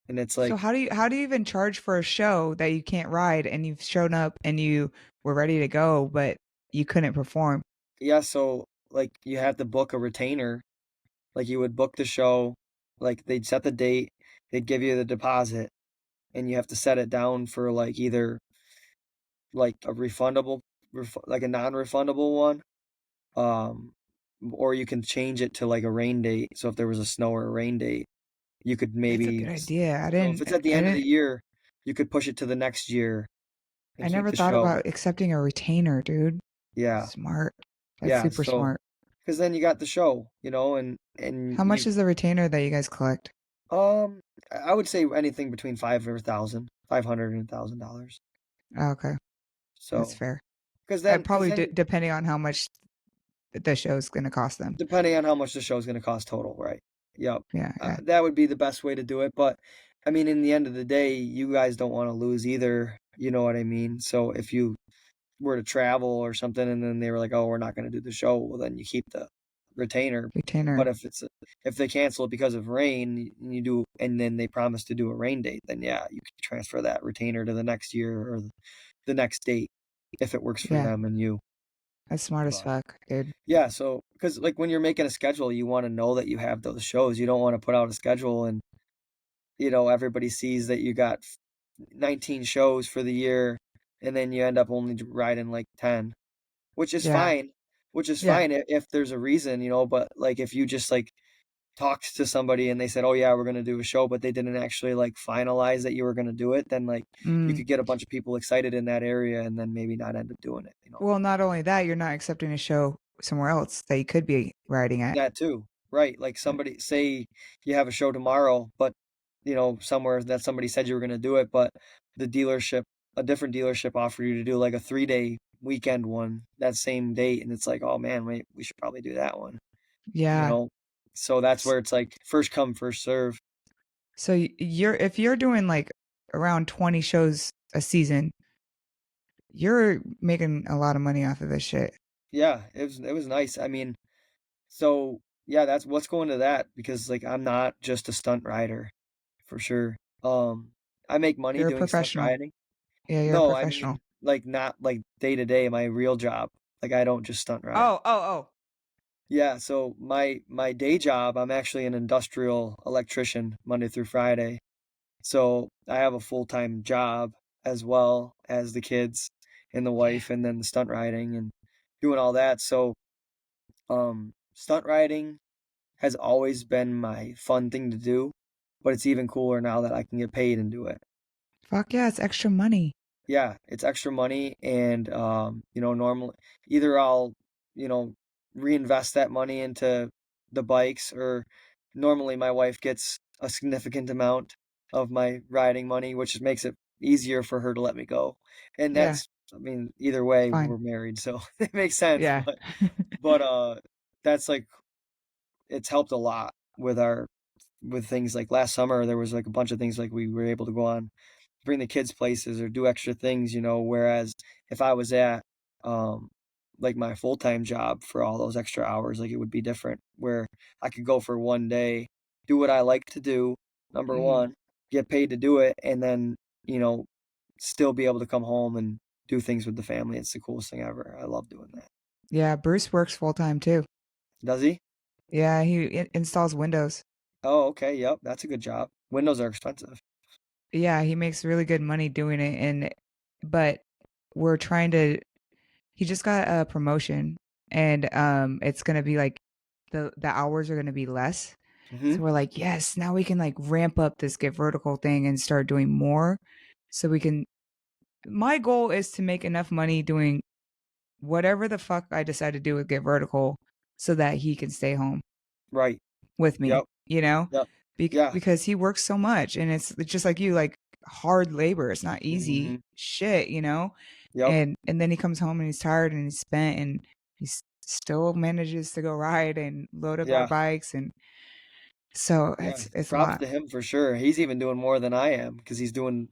and it's So like, how do you even charge for a show that you can't ride and you've shown up and you were ready to go, but you couldn't perform? yeah. So like you have to book a retainer. Like you would book the show, like they'd set the date, they'd give you the deposit, and you have to set it down for like either like a like a non-refundable one, um, or you can change it to like a rain date. So if there was a snow or a rain date, you could That's a maybe. good idea. So if it's at the I end of the didn't year, you could push it to the next year and I keep never the thought show. about accepting a retainer, dude. Yeah, Smart. That's yeah. super So smart. because then you got the show, and How much you is the retainer that you guys collect? I would say anything between 500 and $1,000. Oh, okay. That's So, fair. because I then, probably depending on how much the show's gonna cost them. depending on how much the show is going to cost total, right? Yep. Yeah, yeah. That would be the best way to do it. But I mean, in the end of the day, you guys don't want to lose either. You know what I mean? So if you were to travel or something, and then they were like, "Oh, we're not going to do the show," well, then you keep the retainer. But Retainer. if they cancel it because of rain, and then they promise to do a rain date, then yeah, you can transfer that retainer to the next year or the next date if it works for Yeah. them and you. That's smart as But fuck, dude. yeah, so because like when you're making a schedule, you want to know that you have those shows. You don't want to put out a schedule and everybody sees that you got 19 shows for the year, and then you end up only riding like 10. which is Yeah. fine, which is Yeah. fine if there's a reason, but like if you just like talked to somebody and they said, "Oh yeah, we're gonna do a show," but they didn't actually like finalize that you were gonna do it, then like you Mm. could get a bunch of people excited in that area and then maybe not end up doing it. Well, not only that, you're not accepting a show somewhere else that you could be riding at. That too, right? Like somebody say you have a show tomorrow, but somewhere that somebody said you were gonna do it, but the dealership, a different dealership offered you to do like a 3-day weekend one that same date, and it's like, oh man, we should probably do that one, you Yeah. know. So that's S- where it's like first come, first serve. So you're if you're doing like around 20 shows a season, you're making a lot of money off of this shit. Yeah, it was nice. I mean, so yeah, that's what's going to that because like I'm not just a stunt rider for sure. I make money You're a doing stunt professional. riding. Yeah, you're a No, I professional. mean like not like day to day, my real job. Like I don't just stunt ride. Oh, oh, oh. Yeah, so my day job, I'm actually an industrial electrician Monday through Friday. So I have a full-time job as well as the kids and the Yeah. wife and then the stunt riding and doing all that. So stunt riding has always been my fun thing to do, but it's even cooler now that I can get paid and do it. Fuck yeah, it's extra money. Yeah, it's extra money and normally either I'll, you know, reinvest that money into the bikes or normally my wife gets a significant amount of my riding money, which makes it easier for her to let me go. And Yeah, that's I mean, either way fine. we're married, so it makes sense, Yeah. but that's like it's helped a lot with our with things like last summer there was like a bunch of things like we were able to go on bring the kids places or do extra things, whereas if I was at um like my full-time job for all those extra hours, like it would be different where I could go for one day, do what I like to do, number Mhm. one, get paid to do it, and then, you know, still be able to come home and do things with the family. It's the coolest thing ever. I love doing that. Yeah, Bruce works full time too. Does he? Yeah, he installs windows. Oh, okay. Yep. That's a good job. Windows are expensive. Yeah, he makes really good money doing it, but we're trying to he just got a promotion and it's gonna be like the hours are gonna be less. Hmm. So we're like, yes, now we can like ramp up this get vertical thing and start doing more. So we can my goal is to make enough money doing whatever the fuck I decide to do with get vertical so that he can stay home Right. with me, Yep. you know? Yep. Yeah. Because he works so much and it's just like you, like hard labor. It's not easy Hmm. shit, you know? Yep. And then he comes home and he's tired and he's spent and he still manages to go ride and load up our Yeah. bikes and so Yeah, it's a props lot. to him for sure. He's even doing more than I am because he's doing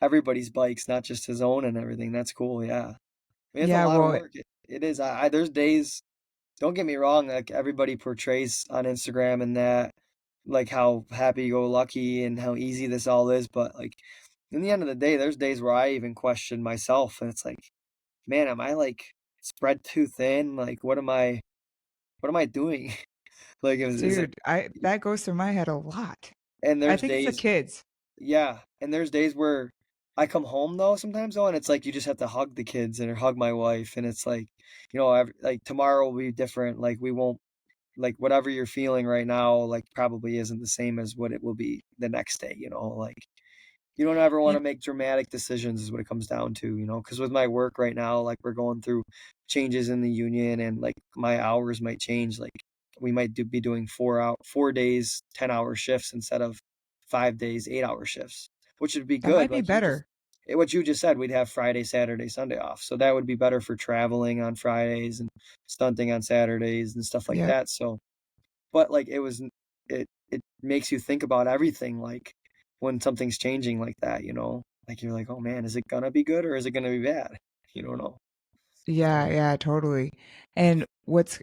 everybody's bikes, not just his own and everything. That's cool. Yeah, I mean, it's a Yeah, lot of well, work. It is. There's days. Don't get me wrong. Like everybody portrays on Instagram and that, like how happy-go-lucky and how easy this all is. But like in the end of the day, there's days where I even question myself, and it's like, man, am I like spread too thin? Like, What am I doing? Like, is it? dude, I that goes through my head a lot. And I there's think it's the days. kids. Yeah, and there's days where I come home though sometimes though, and it's like you just have to hug the kids and or hug my wife, and it's like, like tomorrow will be different. Like we won't like whatever you're feeling right now, like probably isn't the same as what it will be the next day. Like you don't ever want You, to make dramatic decisions is what it comes down to. Because with my work right now, like we're going through changes in the union, and like my hours might change. Like we might be doing 4 days, 10-hour shifts instead of 5 days, 8-hour shifts, which would be that might good. be Like you just better. what you just said, we'd have Friday, Saturday, Sunday off. So that would be better for traveling on Fridays and stunting on Saturdays and stuff like Yep. that. So, but like it makes you think about everything. Like when something's changing like that, like you're like, oh man, is it gonna be good or is it gonna be bad? You don't know. Yeah, So yeah, totally. And what's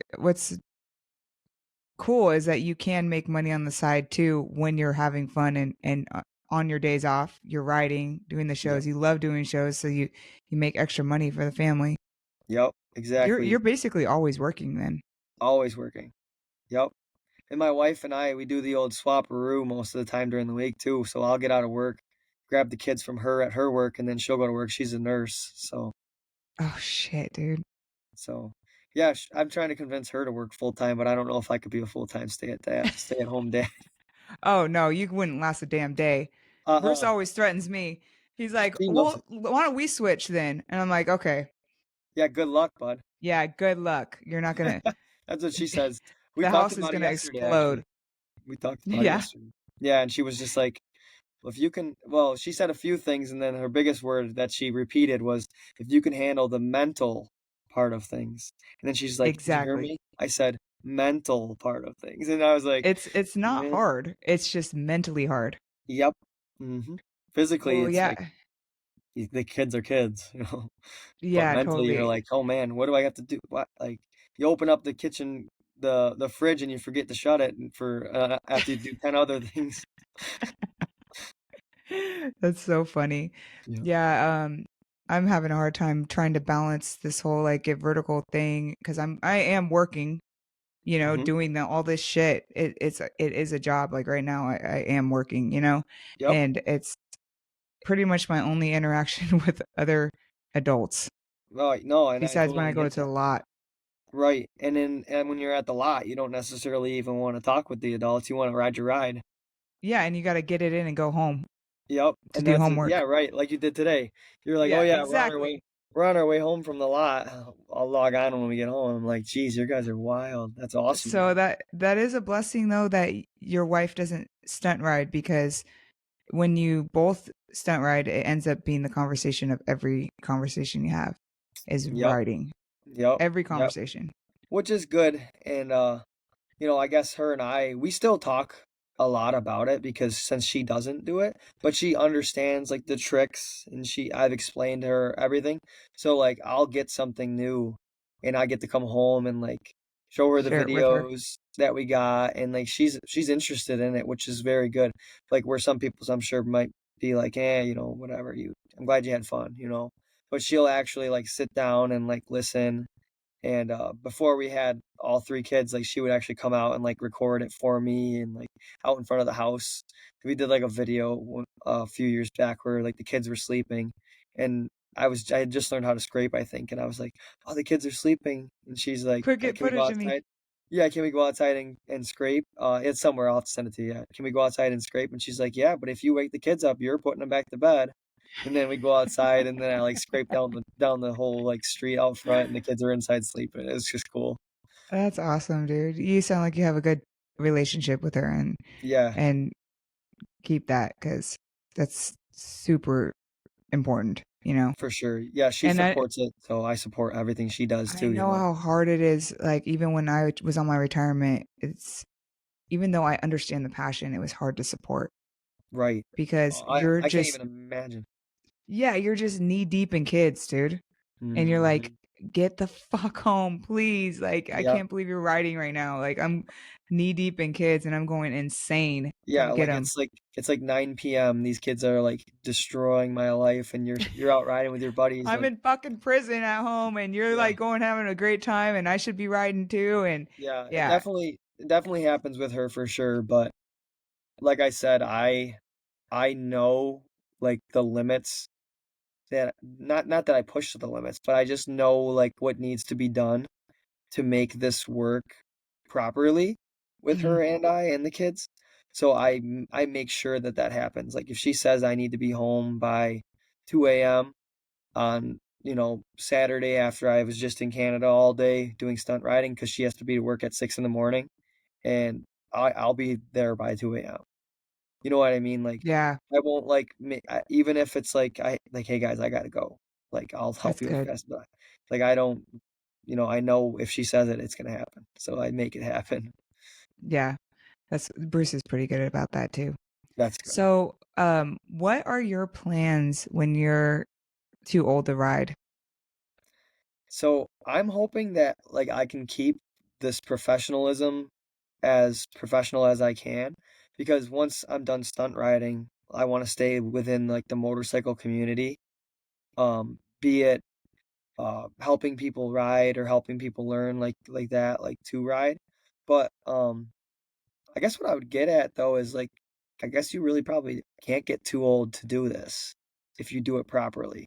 cool is that you can make money on the side too when you're having fun and on your days off, you're riding, doing the yep, shows. You love doing shows, so you make extra money for the family. yep, You're exactly. basically always working then. Always working. Yep. And my wife and I, we do the old swap-a-roo most of the time during the week too. So I'll get out of work, grab the kids from her at her work, and then she'll go to work. She's a nurse, so Oh shit, dude. So, yeah, I'm trying to convince her to work full time, but I don't know if I could be a full time stay at home dad. Oh, no, you wouldn't last a damn day. Bruce Uh-uh. always threatens me. He's like, She knows "Well, it. why don't we switch then?" And I'm like, "Okay, Yeah, good luck, bud. yeah, good luck. You're not gonna That's what she says. We the talked house is about it gonna yesterday, explode." actually. We talked about it Yeah, yesterday. Yeah, and she was just like, "Well, if you can," well, she said a few things, and then her biggest word that she repeated was, "If you can handle the mental part of things." And then she's like, "Did you hear exactly. me? I said mental part of things." And I was like, It's not "Man, hard. It's just mentally hard. yep. Physically, Well, it's like yeah. the kids are kids, but Yeah, mentally, you're totally. like, "Oh man, what do I have to do?" What like you open up the kitchen, the fridge, and you forget to shut it and for after you do 10 other things. That's so funny. Yeah. Yeah, I'm having a hard time trying to balance this whole, like, get vertical thing because I am working, hmm doing all this shit. It is a job, like, right now, I am working, Yep. and it's pretty much my only interaction with other adults Right. No, and I besides when I totally go get to the that. lot. Right. And when you're at the lot, you don't necessarily even want to talk with the adults. You want to ride your ride. Yeah, and you gotta get it in and go home Yep. to And do that's it. Yeah, homework. right. Like you did today. You're like, "Oh Yeah, yeah, exactly. we're on our way home from the lot. I'll log on when we get home." I'm like, "Geez, you guys are wild. That's awesome So though." that is a blessing though that your wife doesn't stunt ride because when you both stunt ride, it ends up being the conversation of every conversation you have is Yep. riding. Yep. Every Yep. conversation. Which is good. And I guess her and we still talk a lot about it because since she doesn't do it, but she understands like the tricks and I've explained to her everything. So like I'll get something new and I get to come home and like show her the Share it with her. videos that we got and like she's interested in it, which is very good. Like where some people I'm sure might be like, whatever, I'm glad you had fun. But she'll actually like sit down and like listen and, before we had all 3 kids, like, she would actually come out and, like, record it for me and, like, out in front of the house. We did, like, a video a few years back where, like, the kids were sleeping, and I had just learned how to scrape, I think, and I was like, "Oh, the kids are sleeping," and she's like, Quick, get Can we go footage of me. outside?" "Yeah, can we go outside and scrape?" It's somewhere, I'll have to send it to you, yeah. "Can we go outside and scrape?" And she's like, "Yeah, but if you wake the kids up, you're putting them back to bed." And then we go outside, and then I, like, scrape down the whole, like, street out front, and the kids are inside sleeping. It's just cool. That's awesome, dude. You sound like you have a good relationship with her Yeah, and keep that because that's super important. for sure. Yeah, she And supports it, so I support everything she does I too, know how hard it is. Like even when I was on my retirement, it's even though I understand the passion, it was hard to support Right. because Oh, you're I can't even just imagine. yeah, you're just knee deep in kids, dude. And you're like, Mhm. get the fuck home, please. Like, I Yep. can't believe you're riding right now. Like, I'm knee deep in kids and I'm going insane. Yeah, Come get like, them. it's like 9 p.m., these kids are, like, destroying my life, and you're out riding with your buddies, I'm like in fucking prison at home and you're yeah, like going having a great time and I should be riding too. And yeah, yeah, it definitely happens with her for sure, but like I said, I know, like, the limits that not that I push to the limits, but I just know, like, what needs to be done to make this work properly with mhm, her and and the kids. So I make sure that that happens. Like, if she says I need to be home by 2 a.m. on, Saturday after I was just in Canada all day doing stunt riding because she has to be to work at 6 in the morning, and I'll be there by 2 a.m. You know what I mean? Like, yeah, I won't, like, even if it's like, "Hey, guys, I gotta go." Like, I'll that's help you as good. fast, but, like, I don't I know if she says it, it's gonna happen, so I make it happen. Yeah, that's Bruce is pretty good about that too. That's good. So, what are your plans when you're too old to ride? So, I'm hoping that, like, I can keep this professionalism as professional as I can, because once I'm done stunt riding, I wanna stay within, like, the motorcycle community, be it helping people ride or helping people learn like that, like to ride. But I guess what I would get at though is like I guess you really probably can't get too old to do this if you do it properly.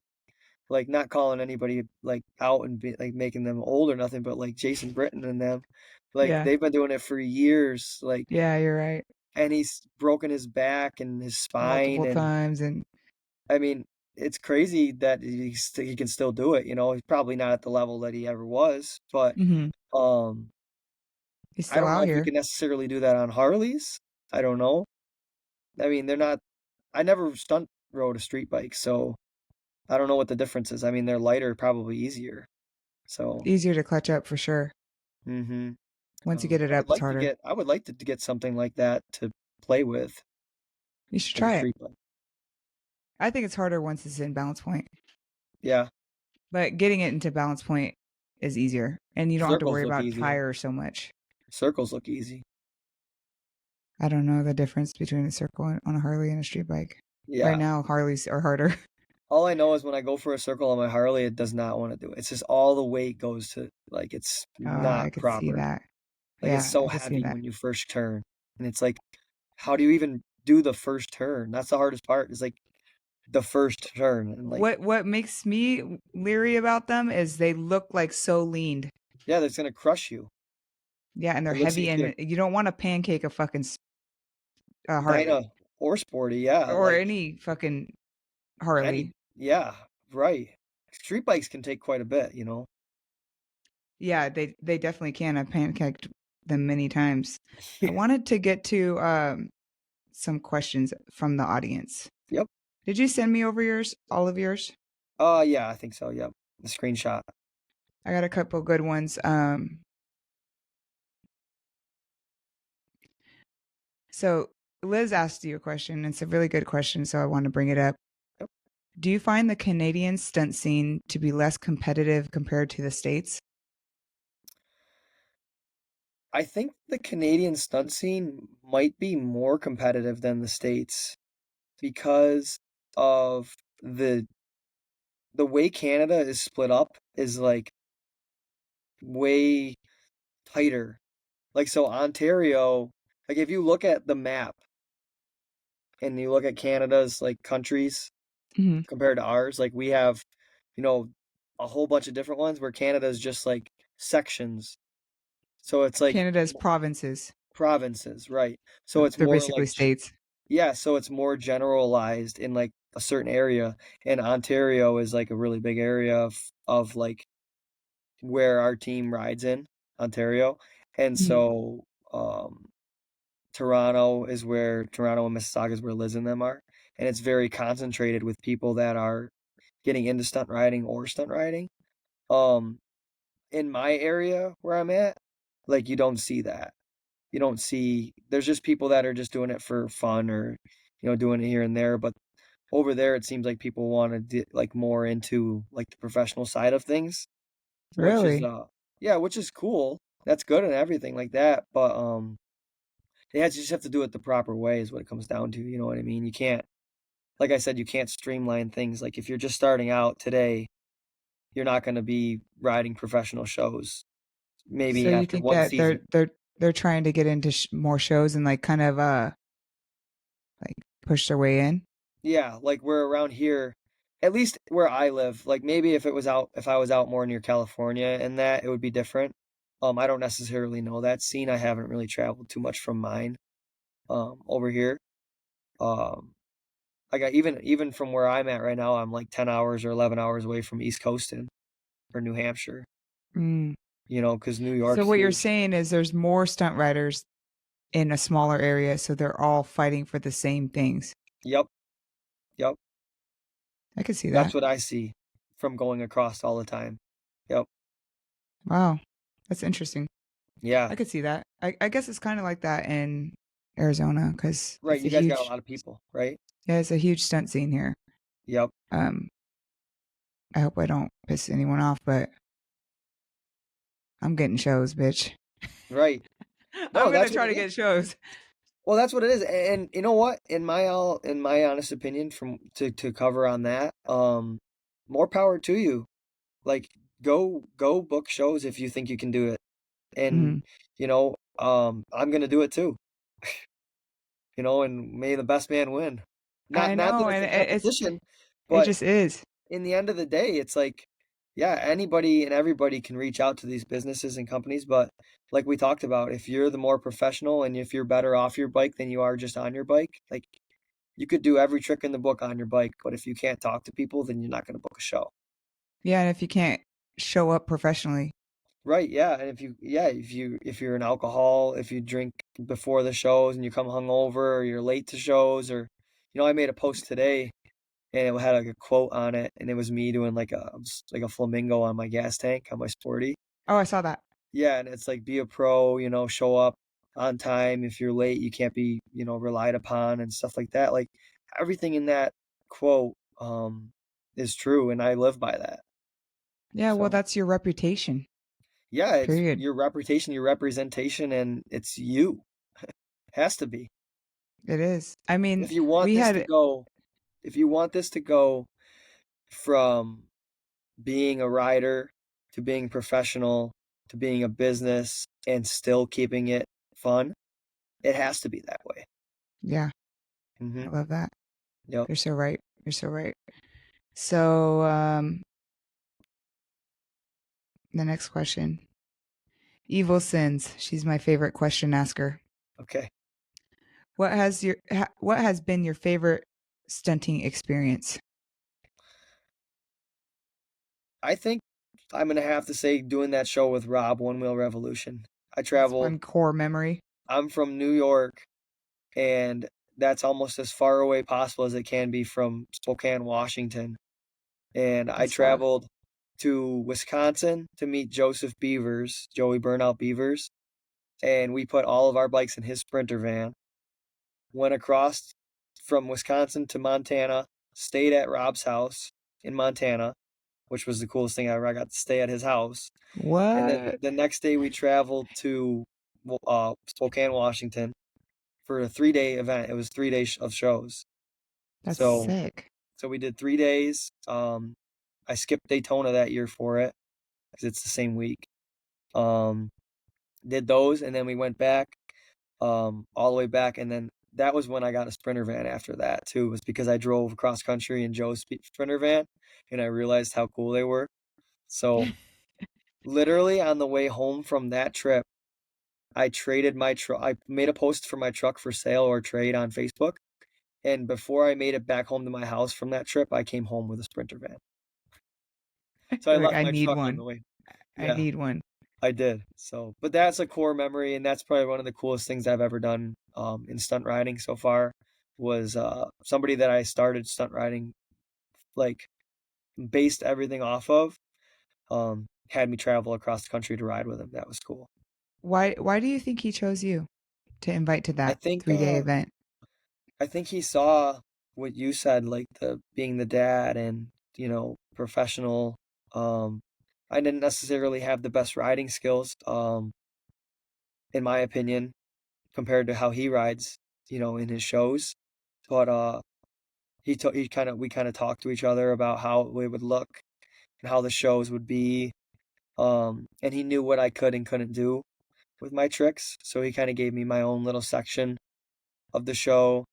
like not calling anybody like out and like making them old or nothing, but like Jason Britton and them, like Yeah. they've been doing it for years, like, Yeah, you're right. and he's broken his back and his spine, Multiple and times and I mean, it's crazy that he can still do it. He's probably not at the level that he ever was, but mhm. um, He's I still don't know out if you here. can necessarily do that on Harleys. I don't know. I mean, they're not. I never stunt rode a street bike, so I don't know what the difference is. I mean, they're lighter, probably easier. So, Easier to clutch up for sure. hmm Once you get it I would up, it's like to harder. get. I would like to get something like that to play with, You should like a try it. street bike. I think it's harder once it's in balance point, Yeah, but getting it into balance point is easier, and you don't have to circles worry look about easier. tire so much. Circles look easy. I don't know the difference between a circle on a Harley and a street bike. Right Yeah. now, Harleys are harder. All I know is when I go for a circle on my Harley, it does not want to do it. It's just all the weight goes to like it's Oh, I not could see proper. that. Like it's Yeah, so I could see heavy that. when you first turn. And it's like, how do you even do the first turn? That's the hardest part, is like the first turn. And like, What makes me leery about them is they look like so leaned. yeah, that's gonna crush you. Yeah, and they're It looks like heavy, it's gonna and you don't want to pancake a fucking Harley Dyna or Sporty, yeah. or Like any fucking any Harley. yeah, right. Street bikes can take quite a bit. Yeah, they definitely can. I've pancaked them many times. I wanted to get to some questions from the audience. Yep. Did you send me over yours, all of yours? Yeah, I think so. Yep. The screenshot. I got a couple good ones. So Liz asked you a question. It's a really good question, so I want to bring it up. Yep. Do you find the Canadian stunt scene to be less competitive compared to the States? I think the Canadian stunt scene might be more competitive than the States because of the way Canada is split up is like way tighter. Like so Ontario, like if you look at the map and you look at Canada's like countries Mm-hmm. compared to ours, like we have, you know, a whole bunch of different ones where Canada's just like sections. So it's like Canada's provinces. provinces, right? So it's They're more basically like states. yeah, so it's more generalized in like a certain area, and Ontario is like a really big area of like where our team rides in Ontario, and Mm-hmm. so Toronto and Mississauga is where Liz and them are, and it's very concentrated with people that are getting into stunt riding or stunt riding. Um, in my area where I'm at, like you don't see that. You don't see. There's just people that are just doing it for fun or doing it here and there, but over there it seems like people want to like more into like the professional side of things, which is Really? yeah, which is cool. That's good and everything like that, but you just have to do it the proper way is what it comes down to. You know what I mean? You can't, like I said, you can't streamline things. Like if you're just starting out today, you're not going to be riding professional shows. So Maybe you after think one that season. they're trying to get into more shows and like kind of like push their way in? Yeah, like we're around here, at least where I live. Like maybe if I was out more near California and that, it would be different. I don't necessarily know that scene. I haven't really traveled too much from mine over here. Um, I got even from where I'm at right now, I'm like 10 hours or 11 hours away from East Coastin or New Hampshire, Mm. because New So York's what you're huge. saying is there's more stunt riders in a smaller area, so they're all fighting for the same things. Yep, yep. I could see That's that. what I see from going across all the time. Yep. Wow, that's interesting. Yeah. I could see that. I guess it's kind of like that in Arizona because Right. You guys got a lot of people, right? it's a huge stunt scene here. Yep. Um, I hope I don't piss anyone off, but I'm getting shows, bitch. Right. I'm No, gonna that's what try it to is. get shows. Well, that's what it is. And you know what? In my honest opinion, from to cover on that, more power to you. Like go book shows if you think you can do it. And Mhm. I'm gonna do it too. And may the best man win. I Not that know, it's and a competition, it but just is. in the end of the day, it's like, yeah, anybody and everybody can reach out to these businesses and companies, but like we talked about, if you're the more professional and if you're better off your bike than you are just on your bike, like you could do every trick in the book on your bike, but if you can't talk to people, then you're not going to book a show. Yeah, and if you can't show up professionally. Right, yeah, and if you're an alcohol, if you drink before the shows and you come hungover or you're late to shows or I made a post today and it had like a quote on it and it was me doing like a flamingo on my gas tank on my Sporty. Oh, I saw that. Yeah, and it's like be a pro, show up on time. If you're late, you can't be, relied upon and stuff like that. Like everything in that quote is true and I live by that. Yeah, well, So that's your reputation. yeah, it's Period. your reputation, your representation, and it's you. Has to be. It is. I mean, If you want we this to had go, if you want this to go from being a rider to being professional to being a business and still keeping it fun, it has to be that way. yeah, I Mm-hmm. love that. Yep. You're so right. You're so right. So, the next question. Evil Sins. She's my favorite question asker. Okay. What has been your favorite stunting experience? I think I'm gonna have to say doing that show with Rob, One Wheel Revolution. I That's traveled. one core memory. I'm from New York, and that's almost as far away possible as it can be from Spokane, Washington. And I That's far. traveled to Wisconsin to meet Joseph Beavers, Joey Burnout Beavers, and we put all of our bikes in his Sprinter van. Went across from Wisconsin to Montana, stayed at Rob's house in Montana, which was the coolest thing ever. I got to stay at his house. And then What? the next day we traveled to Spokane, Washington for a 3-day event. It was 3 days of shows. That's So sick. so we did 3 days. I skipped Daytona that year for it because it's the same week. Um, did those and then we went back, all the way back, and then that was when I got a Sprinter van after that too. Was because I drove across country in Joe's Sprinter van, and I realized how cool they were. So literally on the way home from that trip, I traded my truck. I made a post for my truck for sale or trade on Facebook, and before I made it back home to my house from that trip, I came home with a Sprinter van. So I You're like, left I my need truck on one. the way. I Yeah, need one. I did. So, but that's a core memory, and that's probably one of the coolest things I've ever done in stunt riding so far. Was somebody that I started stunt riding, like based everything off of, had me travel across the country to ride with him. That was cool. Why do you think he chose you to invite to I that think 3 day event? I think he saw what you said, like the being the dad and professional. Um, I didn't necessarily have the best riding skills, in my opinion, compared to how he rides, in his shows. But he kind of we kind of talked to each other about how it would look and how the shows would be. And he knew what I could and couldn't do with my tricks, so he kind of gave me my own little section of the show.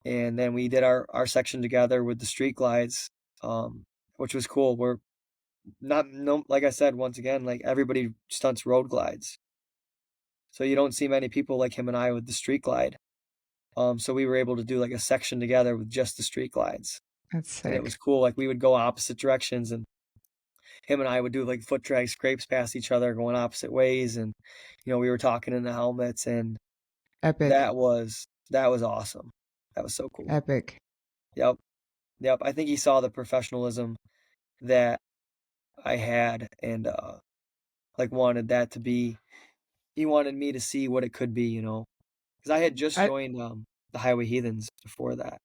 And then we did our section together with the street glides, which was cool. We're not no like I said once again, like everybody stunts road glides, so you don't see many people like him and I with the street glide. So we were able to do like a section together with just the street glides, That's and it was sick. cool. Like we would go opposite directions, and him and I would do like foot drag scrapes past each other, going opposite ways, and we were talking in the helmets, and Epic. that was awesome. That was so cool. Epic. Yep, yep. I think he saw the professionalism that I had, and like wanted that to be. He wanted me to see what it could be, because I had just I joined the Highway Heathens before that.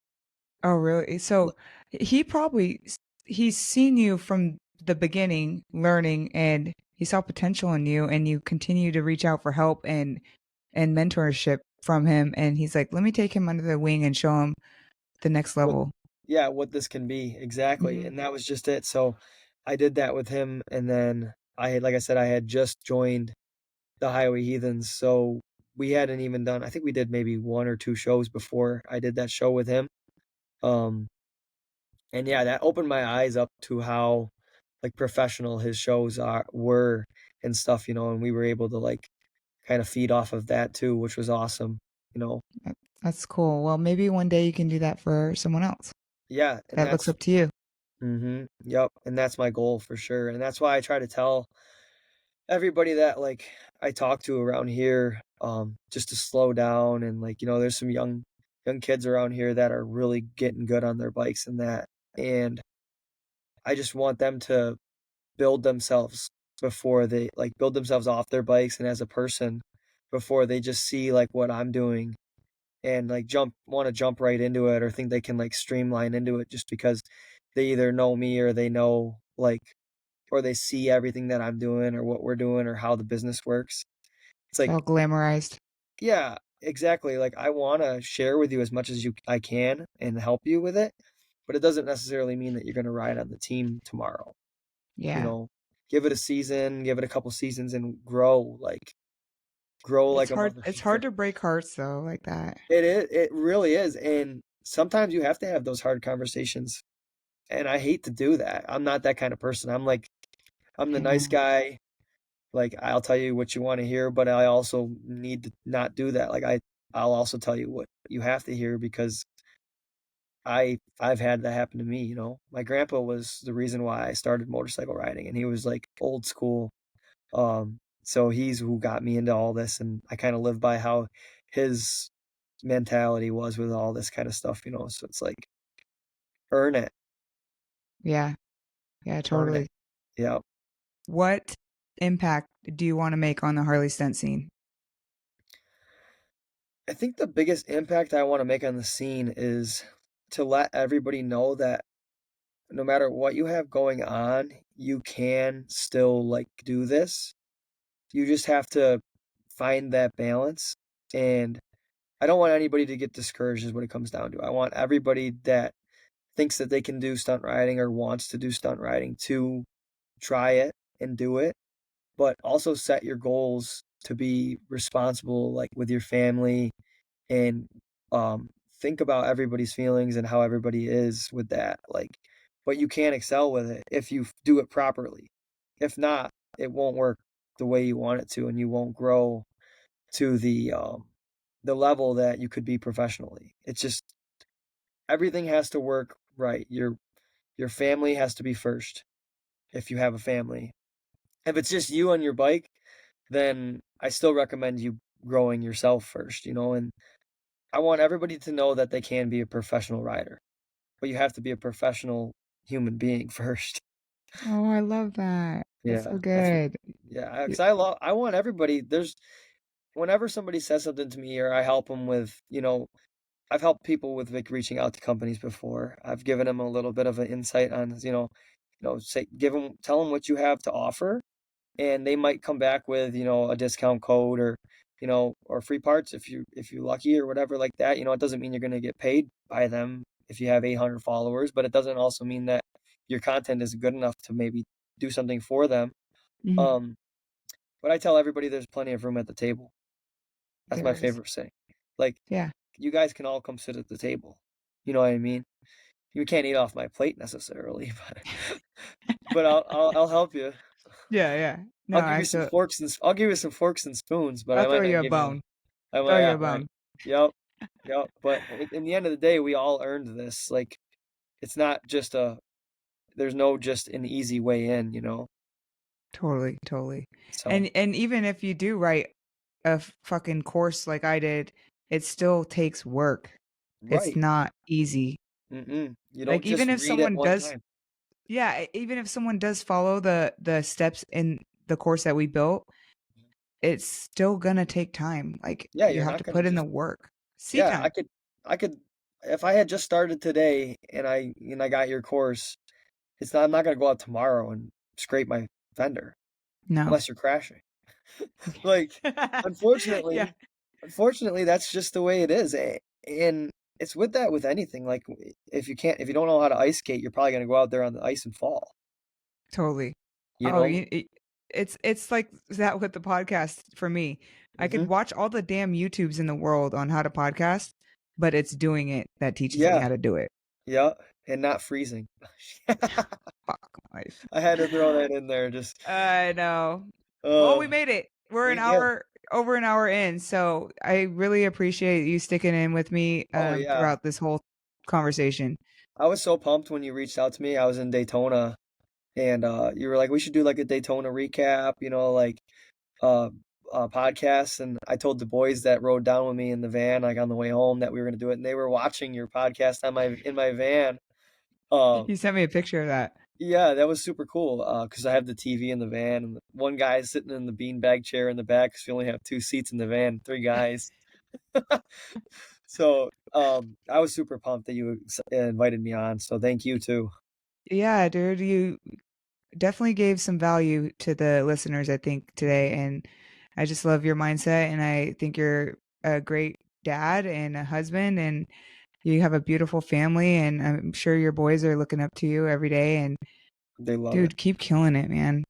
Oh, really? So he probably he's seen you from the beginning learning and he saw potential in you and you continue to reach out for help and mentorship from him and he's like, "Let me take him under the wing and show him the next What, level." yeah, what this can be exactly, Hmm. and that was just it. So I did that with him, and then like I said, I had just joined the Highway Heathens, so we hadn't even done. I think we did maybe one or two shows before I did that show with him. Um, And yeah, that opened my eyes up to how like professional his shows were and stuff, and we were able to like kind of feed off of that too, which was awesome, you know. That's cool. Well, maybe one day you can do that for someone else Yeah, and that looks that's up to you. yep, and that's my goal for sure. And that's why I try to tell everybody that like I talk to around here just to slow down and like, there's some young kids around here that are really getting good on their bikes and that. And I just want them to build themselves before they like build themselves off their bikes and as a person before they just see like what I'm doing and like want to jump right into it or think they can like streamline into it just because they either know me or they know like or they see everything that I'm doing or what we're doing or how the business works. It's It's like, all glamorized. yeah, exactly. Like I want to share with you as much as I can and help you with it, but it doesn't necessarily mean that you're going to ride on the team tomorrow. You Yeah. know, give it a season, give it a couple seasons and grow like a It's hard motherfucker. to break hearts though, like that. It really is. And sometimes you have to have those hard conversations. And I hate to do that. I'm not that kind of person. I'm the I nice know. guy. Like I'll tell you what you want to hear, but I also need to not do that. Like I'll also tell you what you have to hear because I've had that happen to me. My grandpa was the reason why I started motorcycle riding and he was like old school. So he's who got me into all this and I kind of live by how his mentality was with all this kind of stuff. So it's like earn it, Yeah. Yeah, earn it. totally. Yeah. What impact do you want to make on the Harley stunt scene? I think the biggest impact I want to make on the scene is to let everybody know that no matter what you have going on, you can still like do this. You just have to find that balance. And I don't want anybody to get discouraged, is what it comes down to. I want everybody that thinks that they can do stunt riding or wants to do stunt riding to try it and do it, but also set your goals to be responsible, like with your family and think about everybody's feelings and how everybody is with that. Like, but you can excel with it if you do it properly. If not, it won't work the way you want it to, and you won't grow to the level that you could be professionally. It's just everything has to work right. Your family has to be first if you have a family. If it's just you on your bike, then I still recommend you growing yourself first, and I want everybody to know that they can be a professional rider, but you have to be a professional human being first. Oh, I love that. That's Yeah, so that's good. yeah, Y- because I want everybody. Whenever somebody says something to me or I help them with. I've helped people with like reaching out to companies before. I've given them a little bit of an insight on, say, tell them what you have to offer, and they might come back with a discount code or free parts if you're lucky or whatever like that. It doesn't mean you're going to get paid by them if you have 800 followers, but it doesn't also mean that your content is good enough to maybe do something for them. Mhm. Um, but I tell everybody there's plenty of room at the table. That's my There is. favorite saying. Like, Yeah. you guys can all come sit at the table. You know what I mean? You can't eat off my plate necessarily, but I'll help you. Yeah, yeah. No, I'll give you some forks and spoons, but I'll I throw might you not a give you bone. I Throw might you a yeah, right. bone. Yep. Yep. But in the end of the day, we all earned this. Like it's not just there's no just an easy way in. Totally, totally. So And even if you do write a fucking course like I did, it still takes work. It's right. not easy. You don't Like just even if read it someone one does time. yeah, even if someone does follow the steps in the course that we built, it's still gonna take time. Like Yeah, you you're have not to gonna put in the just work. Seat yeah, time. I could if I had just started today and I got your course, I'm not gonna go out tomorrow and scrape my fender No. unless you're crashing. Like, Yeah, unfortunately unfortunately, that's just the way it is, and it's with that with anything, like, if you don't know how to ice skate, you're probably gonna go out there on the ice and fall, totally. you Oh, know? it's like that with the podcast for me. I could Mhm. watch all the damn YouTubes in the world on how to podcast, but it's doing it that teaches me Yeah, how to do it. yeah. and not freezing. Fuck my life. I had to throw that in there. Just I know. Well, uh, we made it. We're an we did. hour over an hour in, so I really appreciate you sticking in with me Oh yeah, throughout this whole conversation. I was so pumped when you reached out to me. I was in Daytona, and you were like, "We should do like a Daytona recap," like uh, podcasts. And I told the boys that rode down with me in the van, like on the way home, that we were gonna do it, and they were watching your podcast on my in my van. Um, You sent me a picture of that. yeah, that was super cool. Because I have the TV in the van, and one guy is sitting in the beanbag chair in the back because we only have two seats in the van, three guys. So I was super pumped that you invited me on. So thank you too. Yeah, dude, you definitely gave some value to the listeners, I think, today. And I just love your mindset. And I think you're a great dad and a husband, and you have a beautiful family. And I'm sure your boys are looking up to you every day. And They love it. dude, keep killing it, man.